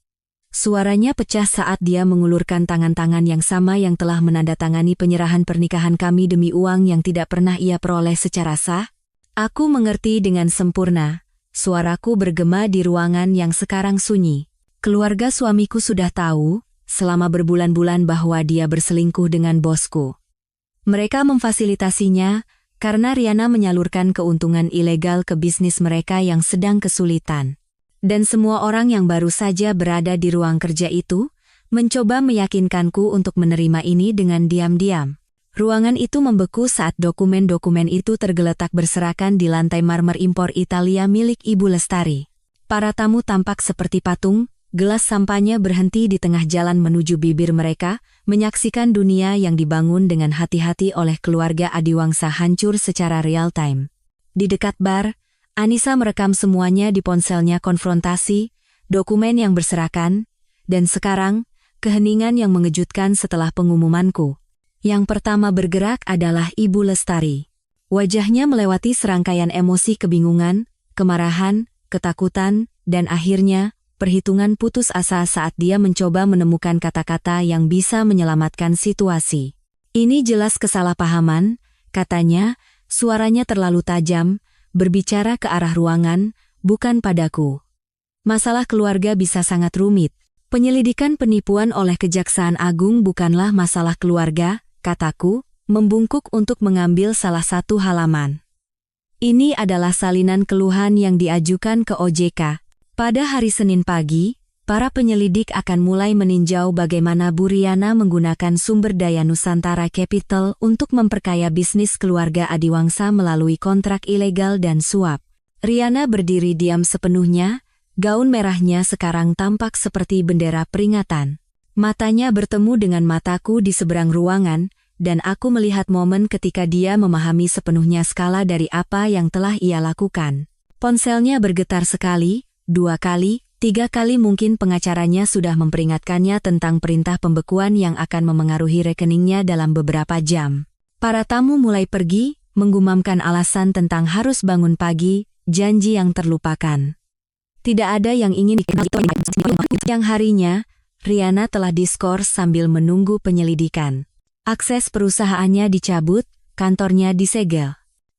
Suaranya pecah saat dia mengulurkan tangan-tangan yang sama yang telah menandatangani penyerahan pernikahan kami demi uang yang tidak pernah ia peroleh secara sah. Aku mengerti dengan sempurna. Suaraku bergema di ruangan yang sekarang sunyi. Keluarga suamiku sudah tahu, selama berbulan-bulan bahwa dia berselingkuh dengan bosku. Mereka memfasilitasinya, karena Riana menyalurkan keuntungan ilegal ke bisnis mereka yang sedang kesulitan. Dan semua orang yang baru saja berada di ruang kerja itu, mencoba meyakinkanku untuk menerima ini dengan diam-diam. Ruangan itu membeku saat dokumen-dokumen itu tergeletak berserakan di lantai marmer impor Italia milik Ibu Lestari. Para tamu tampak seperti patung, gelas sampahnya berhenti di tengah jalan menuju bibir mereka, menyaksikan dunia yang dibangun dengan hati-hati oleh keluarga Adiwangsa hancur secara real-time. Di dekat bar, Anissa merekam semuanya di ponselnya konfrontasi, dokumen yang berserakan, dan sekarang, keheningan yang mengejutkan setelah pengumumanku. Yang pertama bergerak adalah Ibu Lestari. Wajahnya melewati serangkaian emosi kebingungan, kemarahan, ketakutan, dan akhirnya, perhitungan putus asa saat dia mencoba menemukan kata-kata yang bisa menyelamatkan situasi. Ini jelas kesalahpahaman, katanya, suaranya terlalu tajam, berbicara ke arah ruangan, bukan padaku. Masalah keluarga bisa sangat rumit. Penyelidikan penipuan oleh Kejaksaan Agung bukanlah masalah keluarga, kataku, membungkuk untuk mengambil salah satu halaman. Ini adalah salinan keluhan yang diajukan ke OJK. Pada hari Senin pagi, para penyelidik akan mulai meninjau bagaimana Bu Riana menggunakan sumber daya Nusantara Capital untuk memperkaya bisnis keluarga Adiwangsa melalui kontrak ilegal dan suap. Riana berdiri diam sepenuhnya, gaun merahnya sekarang tampak seperti bendera peringatan. Matanya bertemu dengan mataku di seberang ruangan, dan aku melihat momen ketika dia memahami sepenuhnya skala dari apa yang telah ia lakukan. Ponselnya bergetar sekali, 2 kali, 3 kali mungkin pengacaranya sudah memperingatkannya tentang perintah pembekuan yang akan memengaruhi rekeningnya dalam beberapa jam. Para tamu mulai pergi, menggumamkan alasan tentang harus bangun pagi, janji yang terlupakan. Tidak ada yang ingin dikenal. Yang harinya, Rihanna telah diskors sambil menunggu penyelidikan. Akses perusahaannya dicabut, kantornya disegel.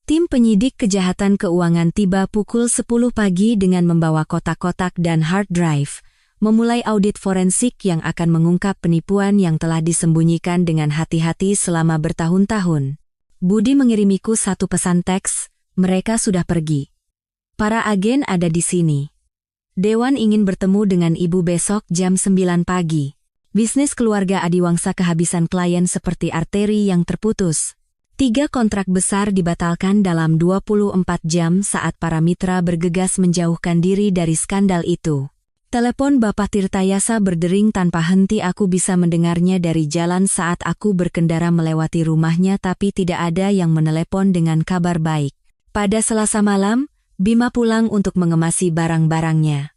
Tim penyidik kejahatan keuangan tiba pukul 10 pagi dengan membawa kotak-kotak dan hard drive, memulai audit forensik yang akan mengungkap penipuan yang telah disembunyikan dengan hati-hati selama bertahun-tahun. Budi mengirimiku satu pesan teks, mereka sudah pergi. Para agen ada di sini. Dewan ingin bertemu dengan ibu besok jam 9 pagi. Bisnis keluarga Adiwangsa kehabisan klien seperti arteri yang terputus. 3 kontrak besar dibatalkan dalam 24 jam saat para mitra bergegas menjauhkan diri dari skandal itu. Telepon Bapak Tirtayasa berdering tanpa henti. Aku bisa mendengarnya dari jalan saat aku berkendara melewati rumahnya, tapi tidak ada yang menelepon dengan kabar baik. Pada Selasa malam, Bima pulang untuk mengemasi barang-barangnya.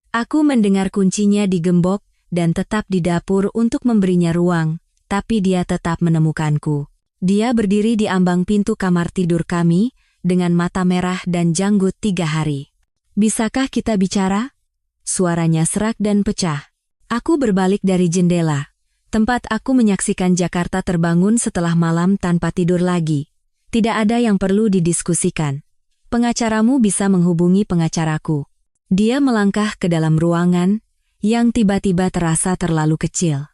Aku mendengar kuncinya digembok dan tetap di dapur untuk memberinya ruang, tapi dia tetap menemukanku. Dia berdiri di ambang pintu kamar tidur kami, dengan mata merah dan janggut 3 hari. Bisakah kita bicara? Suaranya serak dan pecah. Aku berbalik dari jendela. Tempat aku menyaksikan Jakarta terbangun setelah malam tanpa tidur lagi. Tidak ada yang perlu didiskusikan. Pengacaramu bisa menghubungi pengacaraku. Dia melangkah ke dalam ruangan, yang tiba-tiba terasa terlalu kecil.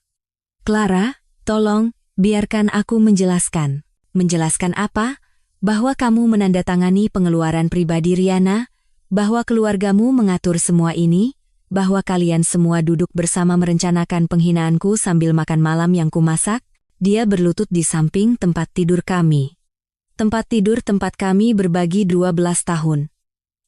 Clara, tolong, biarkan aku menjelaskan. Menjelaskan apa? Bahwa kamu menandatangani pengeluaran pribadi Rihanna, bahwa keluargamu mengatur semua ini, bahwa kalian semua duduk bersama merencanakan penghinaanku sambil makan malam yang kumasak. Dia berlutut di samping tempat tidur kami. Tempat tidur tempat kami berbagi 12 tahun.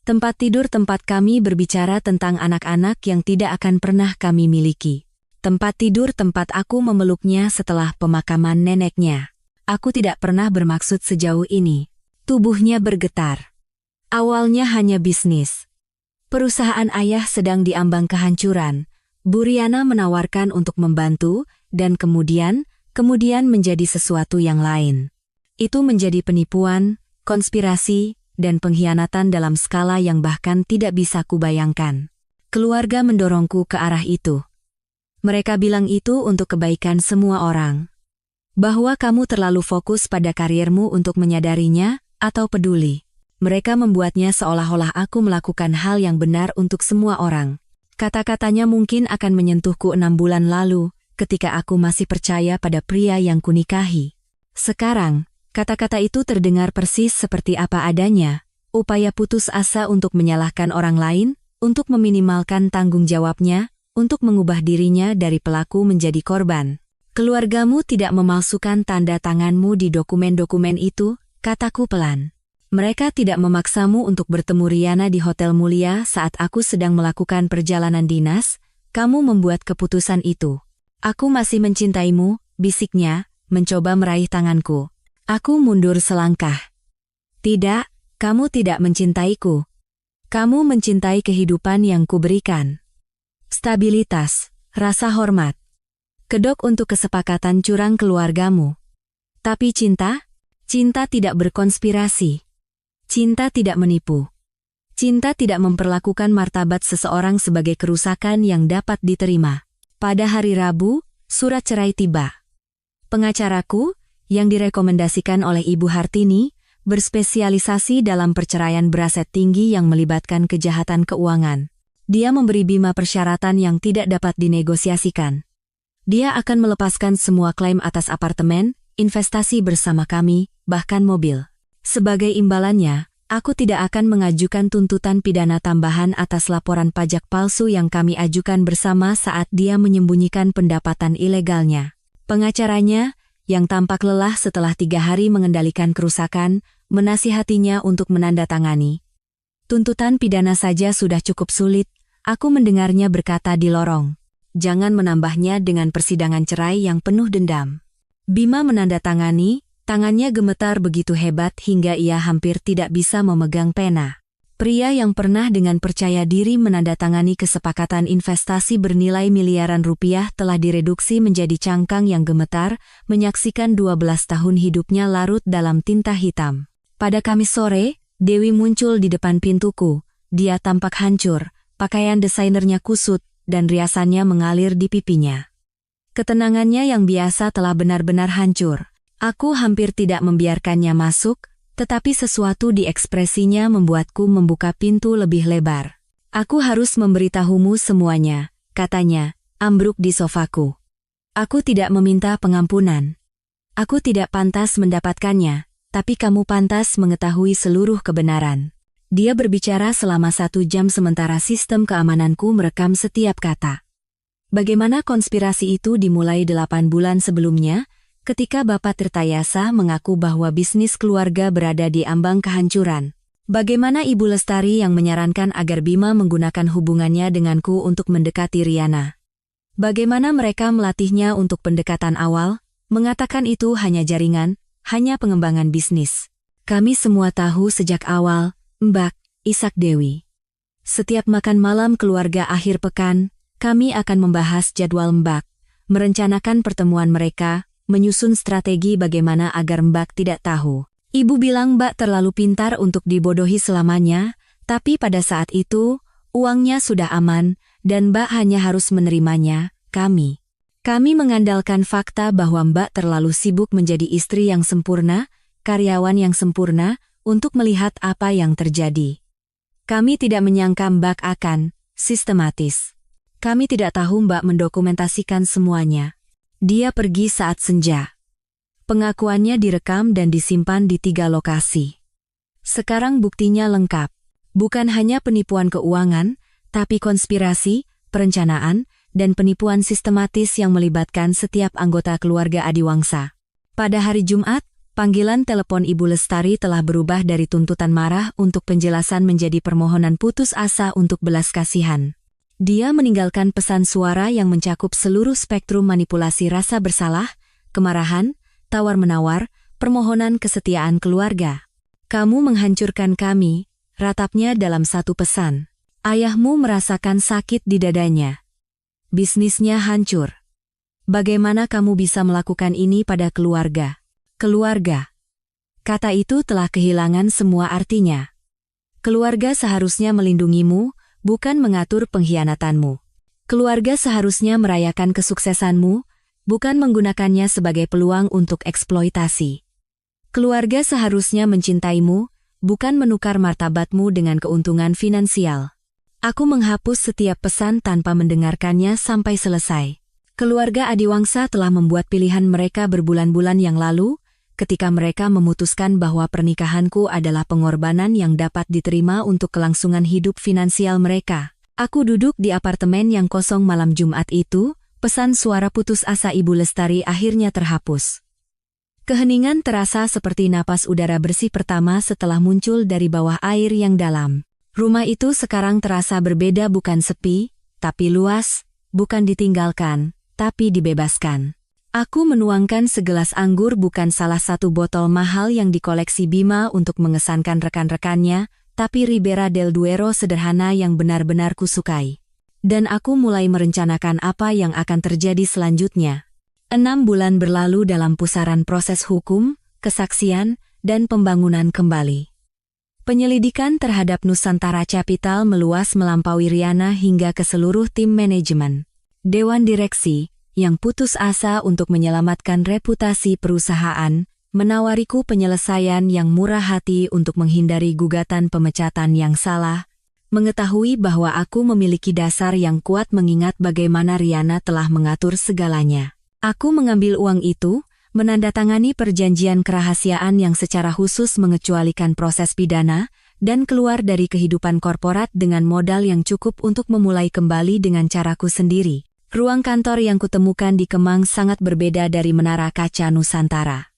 Tempat tidur tempat kami berbicara tentang anak-anak yang tidak akan pernah kami miliki. Tempat tidur tempat aku memeluknya setelah pemakaman neneknya. Aku tidak pernah bermaksud sejauh ini. Tubuhnya bergetar. Awalnya hanya bisnis. Perusahaan ayah sedang diambang kehancuran. Bu Rihanna menawarkan untuk membantu, dan kemudian menjadi sesuatu yang lain. Itu menjadi penipuan, konspirasi, dan pengkhianatan dalam skala yang bahkan tidak bisa kubayangkan. Keluarga mendorongku ke arah itu. Mereka bilang itu untuk kebaikan semua orang. Bahwa kamu terlalu fokus pada kariermu untuk menyadarinya, atau peduli. Mereka membuatnya seolah-olah aku melakukan hal yang benar untuk semua orang. Kata-katanya mungkin akan menyentuhku 6 bulan lalu, ketika aku masih percaya pada pria yang kunikahi. Sekarang, kata-kata itu terdengar persis seperti apa adanya, upaya putus asa untuk menyalahkan orang lain, untuk meminimalkan tanggung jawabnya, untuk mengubah dirinya dari pelaku menjadi korban. Keluargamu tidak memalsukan tanda tanganmu di dokumen-dokumen itu, kataku pelan. Mereka tidak memaksamu untuk bertemu Rihanna di Hotel Mulia saat aku sedang melakukan perjalanan dinas. Kamu membuat keputusan itu. Aku masih mencintaimu, bisiknya, mencoba meraih tanganku. Aku mundur selangkah. Tidak, kamu tidak mencintaiku. Kamu mencintai kehidupan yang kuberikan. Stabilitas, rasa hormat. Kedok untuk kesepakatan curang keluargamu. Tapi cinta? Cinta tidak berkonspirasi. Cinta tidak menipu. Cinta tidak memperlakukan martabat seseorang sebagai kerusakan yang dapat diterima. Pada hari Rabu, surat cerai tiba. Pengacaraku, yang direkomendasikan oleh Ibu Hartini, berspesialisasi dalam perceraian beraset tinggi yang melibatkan kejahatan keuangan. Dia memberi Bima persyaratan yang tidak dapat dinegosiasikan. Dia akan melepaskan semua klaim atas apartemen, investasi bersama kami, bahkan mobil. Sebagai imbalannya, aku tidak akan mengajukan tuntutan pidana tambahan atas laporan pajak palsu yang kami ajukan bersama saat dia menyembunyikan pendapatan ilegalnya. Pengacaranya, yang tampak lelah setelah 3 hari mengendalikan kerusakan, menasihatinya untuk menandatangani. Tuntutan pidana saja sudah cukup sulit, aku mendengarnya berkata di lorong. Jangan menambahnya dengan persidangan cerai yang penuh dendam. Bima menandatangani, tangannya gemetar begitu hebat hingga ia hampir tidak bisa memegang pena. Pria yang pernah dengan percaya diri menandatangani kesepakatan investasi bernilai miliaran rupiah telah direduksi menjadi cangkang yang gemetar, menyaksikan 12 tahun hidupnya larut dalam tinta hitam. Pada Kamis sore, Dewi muncul di depan pintuku. Dia tampak hancur, pakaian desainernya kusut, dan riasannya mengalir di pipinya. Ketenangannya yang biasa telah benar-benar hancur. Aku hampir tidak membiarkannya masuk, tetapi sesuatu di ekspresinya membuatku membuka pintu lebih lebar. Aku harus memberitahumu semuanya, katanya, ambruk di sofaku. Aku tidak meminta pengampunan. Aku tidak pantas mendapatkannya, tapi kamu pantas mengetahui seluruh kebenaran. Dia berbicara selama 1 jam sementara sistem keamananku merekam setiap kata. Bagaimana konspirasi itu dimulai 8 bulan sebelumnya, ketika Bapak Tirtayasa mengaku bahwa bisnis keluarga berada di ambang kehancuran. Bagaimana Ibu Lestari yang menyarankan agar Bima menggunakan hubungannya denganku untuk mendekati Riana. Bagaimana mereka melatihnya untuk pendekatan awal, mengatakan itu hanya jaringan, hanya pengembangan bisnis. Kami semua tahu sejak awal, Mbak, Ishak Dewi. Setiap makan malam keluarga akhir pekan, kami akan membahas jadwal Mbak, merencanakan pertemuan mereka, menyusun strategi bagaimana agar Mbak tidak tahu. Ibu bilang Mbak terlalu pintar untuk dibodohi selamanya, tapi pada saat itu, uangnya sudah aman, dan Mbak hanya harus menerimanya, kami. Kami mengandalkan fakta bahwa Mbak terlalu sibuk menjadi istri yang sempurna, karyawan yang sempurna, untuk melihat apa yang terjadi. Kami tidak menyangka Mbak akan sistematis. Kami tidak tahu Mbak mendokumentasikan semuanya. Dia pergi saat senja. Pengakuannya direkam dan disimpan di 3 lokasi. Sekarang buktinya lengkap. Bukan hanya penipuan keuangan, tapi konspirasi, perencanaan, dan penipuan sistematis yang melibatkan setiap anggota keluarga Adiwangsa. Pada hari Jumat, panggilan telepon Ibu Lestari telah berubah dari tuntutan marah untuk penjelasan menjadi permohonan putus asa untuk belas kasihan. Dia meninggalkan pesan suara yang mencakup seluruh spektrum manipulasi rasa bersalah, kemarahan, tawar-menawar, permohonan kesetiaan keluarga. Kamu menghancurkan kami, ratapnya dalam satu pesan. Ayahmu merasakan sakit di dadanya. Bisnisnya hancur. Bagaimana kamu bisa melakukan ini pada keluarga? Keluarga. Kata itu telah kehilangan semua artinya. Keluarga seharusnya melindungimu, bukan mengatur pengkhianatanmu. Keluarga seharusnya merayakan kesuksesanmu, bukan menggunakannya sebagai peluang untuk eksploitasi. Keluarga seharusnya mencintaimu, bukan menukar martabatmu dengan keuntungan finansial. Aku menghapus setiap pesan tanpa mendengarkannya sampai selesai. Keluarga Adiwangsa telah membuat pilihan mereka berbulan-bulan yang lalu, ketika mereka memutuskan bahwa pernikahanku adalah pengorbanan yang dapat diterima untuk kelangsungan hidup finansial mereka. Aku duduk di apartemen yang kosong malam Jumat itu, pesan suara putus asa Ibu Lestari akhirnya terhapus. Keheningan terasa seperti napas udara bersih pertama setelah muncul dari bawah air yang dalam. Rumah itu sekarang terasa berbeda, bukan sepi, tapi luas, bukan ditinggalkan, tapi dibebaskan. Aku menuangkan segelas anggur, bukan salah satu botol mahal yang dikoleksi Bima untuk mengesankan rekan-rekannya, tapi Ribera del Duero sederhana yang benar-benar kusukai. Dan aku mulai merencanakan apa yang akan terjadi selanjutnya. 6 bulan berlalu dalam pusaran proses hukum, kesaksian, dan pembangunan kembali. Penyelidikan terhadap Nusantara Capital meluas melampaui Riana hingga ke seluruh tim manajemen. Dewan direksi, yang putus asa untuk menyelamatkan reputasi perusahaan, menawariku penyelesaian yang murah hati untuk menghindari gugatan pemecatan yang salah, mengetahui bahwa aku memiliki dasar yang kuat mengingat bagaimana Riana telah mengatur segalanya. Aku mengambil uang itu, menandatangani perjanjian kerahasiaan yang secara khusus mengecualikan proses pidana, dan keluar dari kehidupan korporat dengan modal yang cukup untuk memulai kembali dengan caraku sendiri. Ruang kantor yang kutemukan di Kemang sangat berbeda dari Menara Kaca Nusantara.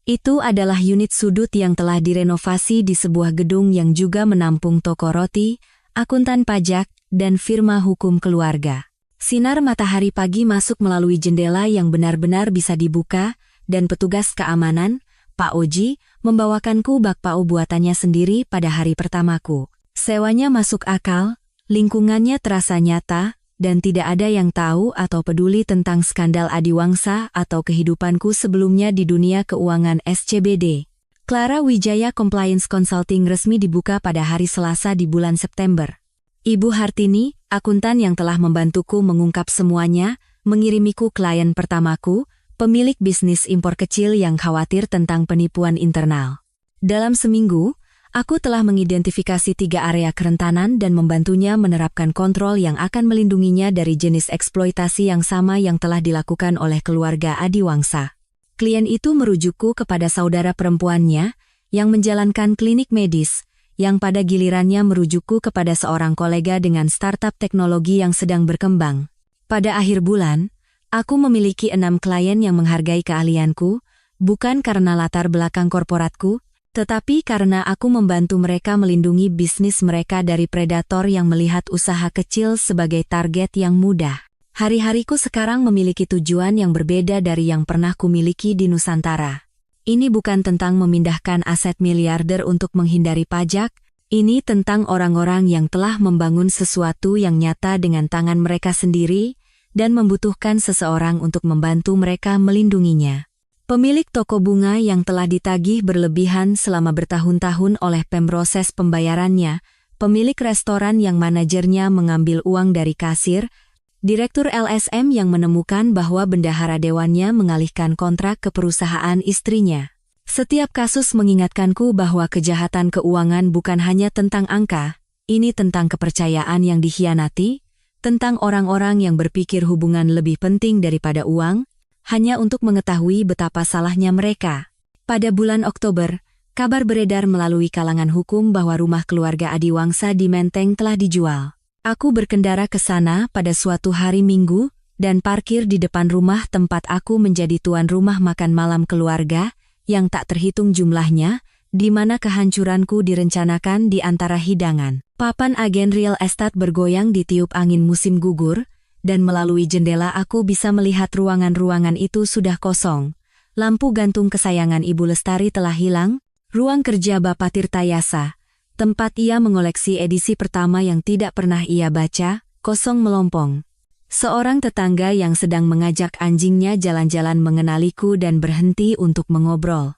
Itu adalah unit sudut yang telah direnovasi di sebuah gedung yang juga menampung toko roti, akuntan pajak, dan firma hukum keluarga. Sinar matahari pagi masuk melalui jendela yang benar-benar bisa dibuka, dan petugas keamanan, Pak Oji, membawakanku bakpao buatannya sendiri pada hari pertamaku. Sewanya masuk akal, lingkungannya terasa nyata, dan tidak ada yang tahu atau peduli tentang skandal Adiwangsa atau kehidupanku sebelumnya di dunia keuangan SCBD. Clara Wijaya Compliance Consulting resmi dibuka pada hari Selasa di bulan September. Ibu Hartini, akuntan yang telah membantuku mengungkap semuanya, mengirimiku klien pertamaku, pemilik bisnis impor kecil yang khawatir tentang penipuan internal. Dalam seminggu, aku telah mengidentifikasi 3 area kerentanan dan membantunya menerapkan kontrol yang akan melindunginya dari jenis eksploitasi yang sama yang telah dilakukan oleh keluarga Adiwangsa. Klien itu merujukku kepada saudara perempuannya yang menjalankan klinik medis, yang pada gilirannya merujukku kepada seorang kolega dengan startup teknologi yang sedang berkembang. Pada akhir bulan, aku memiliki 6 klien yang menghargai keahlianku, bukan karena latar belakang korporatku, tetapi karena aku membantu mereka melindungi bisnis mereka dari predator yang melihat usaha kecil sebagai target yang mudah. Hari-hariku sekarang memiliki tujuan yang berbeda dari yang pernah kumiliki di Nusantara. Ini bukan tentang memindahkan aset miliarder untuk menghindari pajak, ini tentang orang-orang yang telah membangun sesuatu yang nyata dengan tangan mereka sendiri dan membutuhkan seseorang untuk membantu mereka melindunginya. Pemilik toko bunga yang telah ditagih berlebihan selama bertahun-tahun oleh pemproses pembayarannya, pemilik restoran yang manajernya mengambil uang dari kasir, Direktur LSM yang menemukan bahwa bendahara dewannya mengalihkan kontrak ke perusahaan istrinya. Setiap kasus mengingatkanku bahwa kejahatan keuangan bukan hanya tentang angka, ini tentang kepercayaan yang dikhianati, tentang orang-orang yang berpikir hubungan lebih penting daripada uang, hanya untuk mengetahui betapa salahnya mereka. Pada bulan Oktober, kabar beredar melalui kalangan hukum bahwa rumah keluarga Adiwangsa di Menteng telah dijual. Aku berkendara ke sana pada suatu hari Minggu dan parkir di depan rumah tempat aku menjadi tuan rumah makan malam keluarga yang tak terhitung jumlahnya, di mana kehancuranku direncanakan di antara hidangan. Papan agen real estate bergoyang ditiup angin musim gugur, dan melalui jendela aku bisa melihat ruangan-ruangan itu sudah kosong. Lampu gantung kesayangan Ibu Lestari telah hilang, ruang kerja Bapak Tirtayasa, tempat ia mengoleksi edisi pertama yang tidak pernah ia baca, kosong melompong. Seorang tetangga yang sedang mengajak anjingnya jalan-jalan mengenaliku dan berhenti untuk mengobrol.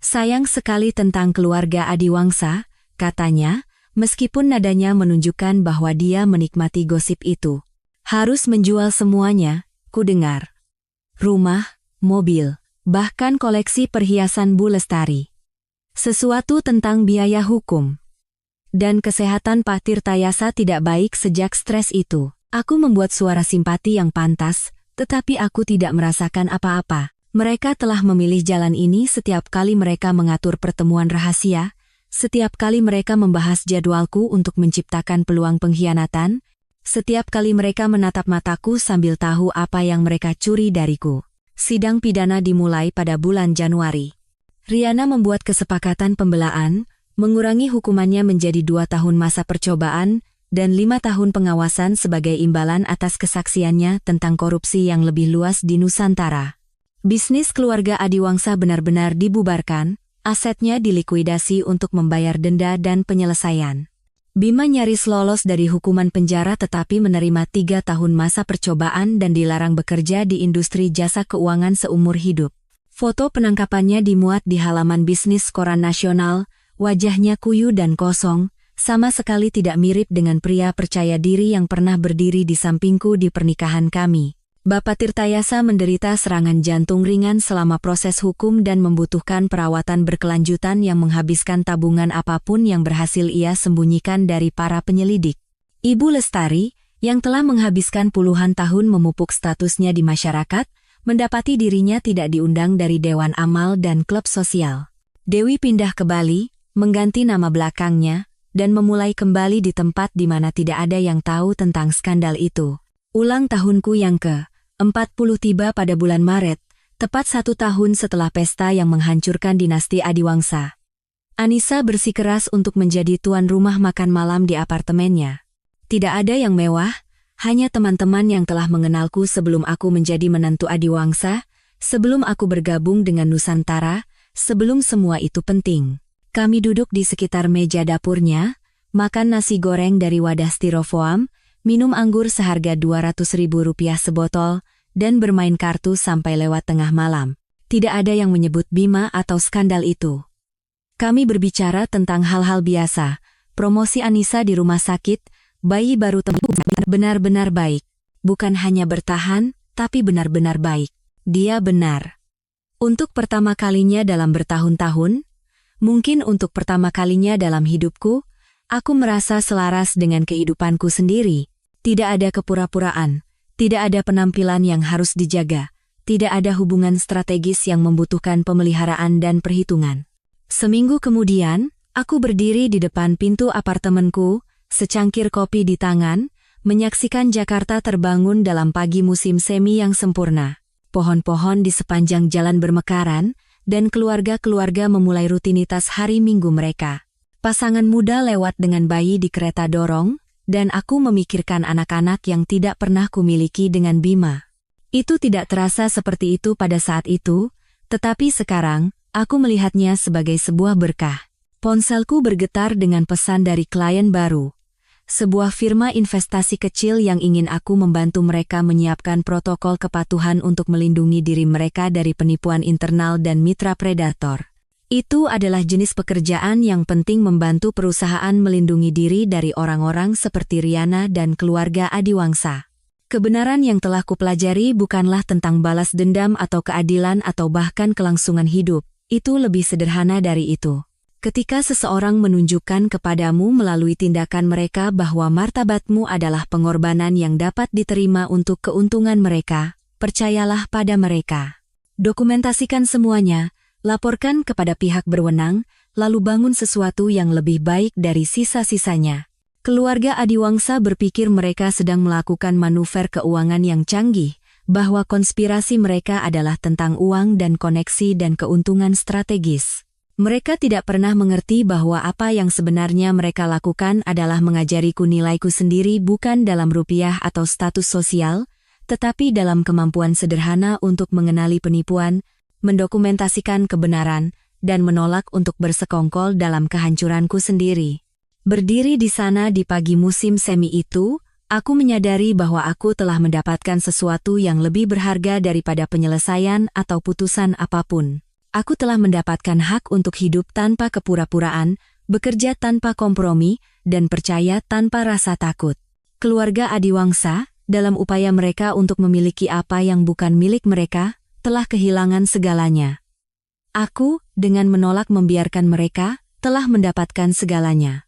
Sayang sekali tentang keluarga Adiwangsa, katanya, meskipun nadanya menunjukkan bahwa dia menikmati gosip itu. Harus menjual semuanya, ku dengar. Rumah, mobil, bahkan koleksi perhiasan Bu Lestari. Sesuatu tentang biaya hukum dan kesehatan Pak Tirtayasa tidak baik sejak stres itu. Aku membuat suara simpati yang pantas, tetapi aku tidak merasakan apa-apa. Mereka telah memilih jalan ini setiap kali mereka mengatur pertemuan rahasia, setiap kali mereka membahas jadwalku untuk menciptakan peluang pengkhianatan, setiap kali mereka menatap mataku sambil tahu apa yang mereka curi dariku. Sidang pidana dimulai pada bulan Januari. Riana membuat kesepakatan pembelaan, mengurangi hukumannya menjadi 2 tahun masa percobaan dan 5 tahun pengawasan sebagai imbalan atas kesaksiannya tentang korupsi yang lebih luas di Nusantara. Bisnis keluarga Adiwangsa benar-benar dibubarkan, asetnya dilikuidasi untuk membayar denda dan penyelesaian. Bima nyaris lolos dari hukuman penjara tetapi menerima 3 tahun masa percobaan dan dilarang bekerja di industri jasa keuangan seumur hidup. Foto penangkapannya dimuat di halaman bisnis koran nasional, wajahnya kuyu dan kosong, sama sekali tidak mirip dengan pria percaya diri yang pernah berdiri di sampingku di pernikahan kami. Bapak Tirtayasa menderita serangan jantung ringan selama proses hukum dan membutuhkan perawatan berkelanjutan yang menghabiskan tabungan apapun yang berhasil ia sembunyikan dari para penyelidik. Ibu Lestari, yang telah menghabiskan puluhan tahun memupuk statusnya di masyarakat, mendapati dirinya tidak diundang dari Dewan Amal dan klub sosial. Dewi pindah ke Bali, mengganti nama belakangnya, dan memulai kembali di tempat di mana tidak ada yang tahu tentang skandal itu. Ulang tahunku yang ke-40 tiba pada bulan Maret, tepat 1 tahun setelah pesta yang menghancurkan dinasti Adiwangsa. Anissa bersikeras untuk menjadi tuan rumah makan malam di apartemennya. Tidak ada yang mewah, hanya teman-teman yang telah mengenalku sebelum aku menjadi menantu Adiwangsa, Sebelum aku bergabung dengan Nusantara, sebelum semua itu penting. Kami duduk di sekitar meja dapurnya, makan nasi goreng dari wadah styrofoam, minum anggur seharga Rp200.000 sebotol, dan bermain kartu sampai lewat tengah malam. Tidak ada yang menyebut Bima atau skandal itu. Kami berbicara tentang hal-hal biasa, promosi Anissa di rumah sakit, bayi baru benar-benar baik. Bukan hanya bertahan, tapi benar-benar baik. Dia benar. Untuk pertama kalinya dalam bertahun-tahun, mungkin untuk pertama kalinya dalam hidupku, aku merasa selaras dengan kehidupanku sendiri. Tidak ada kepura-puraan, tidak ada penampilan yang harus dijaga, tidak ada hubungan strategis yang membutuhkan pemeliharaan dan perhitungan. Seminggu kemudian, aku berdiri di depan pintu apartemenku, secangkir kopi di tangan, menyaksikan Jakarta terbangun dalam pagi musim semi yang sempurna. Pohon-pohon di sepanjang jalan bermekaran, dan keluarga-keluarga memulai rutinitas hari Minggu mereka. Pasangan muda lewat dengan bayi di kereta dorong, dan aku memikirkan anak-anak yang tidak pernah kumiliki dengan Bima. Itu tidak terasa seperti itu pada saat itu, tetapi sekarang, aku melihatnya sebagai sebuah berkah. Ponselku bergetar dengan pesan dari klien baru. Sebuah firma investasi kecil yang ingin aku membantu mereka menyiapkan protokol kepatuhan untuk melindungi diri mereka dari penipuan internal dan mitra predator. Itu adalah jenis pekerjaan yang penting membantu perusahaan melindungi diri dari orang-orang seperti Riana dan keluarga Adiwangsa. Kebenaran yang telah kupelajari bukanlah tentang balas dendam atau keadilan atau bahkan kelangsungan hidup, itu lebih sederhana dari itu. Ketika seseorang menunjukkan kepadamu melalui tindakan mereka bahwa martabatmu adalah pengorbanan yang dapat diterima untuk keuntungan mereka, percayalah pada mereka. Dokumentasikan semuanya, laporkan kepada pihak berwenang, lalu bangun sesuatu yang lebih baik dari sisa-sisanya. Keluarga Adiwangsa berpikir mereka sedang melakukan manuver keuangan yang canggih, bahwa konspirasi mereka adalah tentang uang dan koneksi dan keuntungan strategis. Mereka tidak pernah mengerti bahwa apa yang sebenarnya mereka lakukan adalah mengajariku nilaiku sendiri bukan dalam rupiah atau status sosial, tetapi dalam kemampuan sederhana untuk mengenali penipuan, mendokumentasikan kebenaran, dan menolak untuk bersekongkol dalam kehancuranku sendiri. Berdiri di sana di pagi musim semi itu, aku menyadari bahwa aku telah mendapatkan sesuatu yang lebih berharga daripada penyelesaian atau putusan apapun. Aku telah mendapatkan hak untuk hidup tanpa kepura-puraan, bekerja tanpa kompromi, dan percaya tanpa rasa takut. Keluarga Adiwangsa, dalam upaya mereka untuk memiliki apa yang bukan milik mereka, telah kehilangan segalanya. Aku, dengan menolak membiarkan mereka, telah mendapatkan segalanya.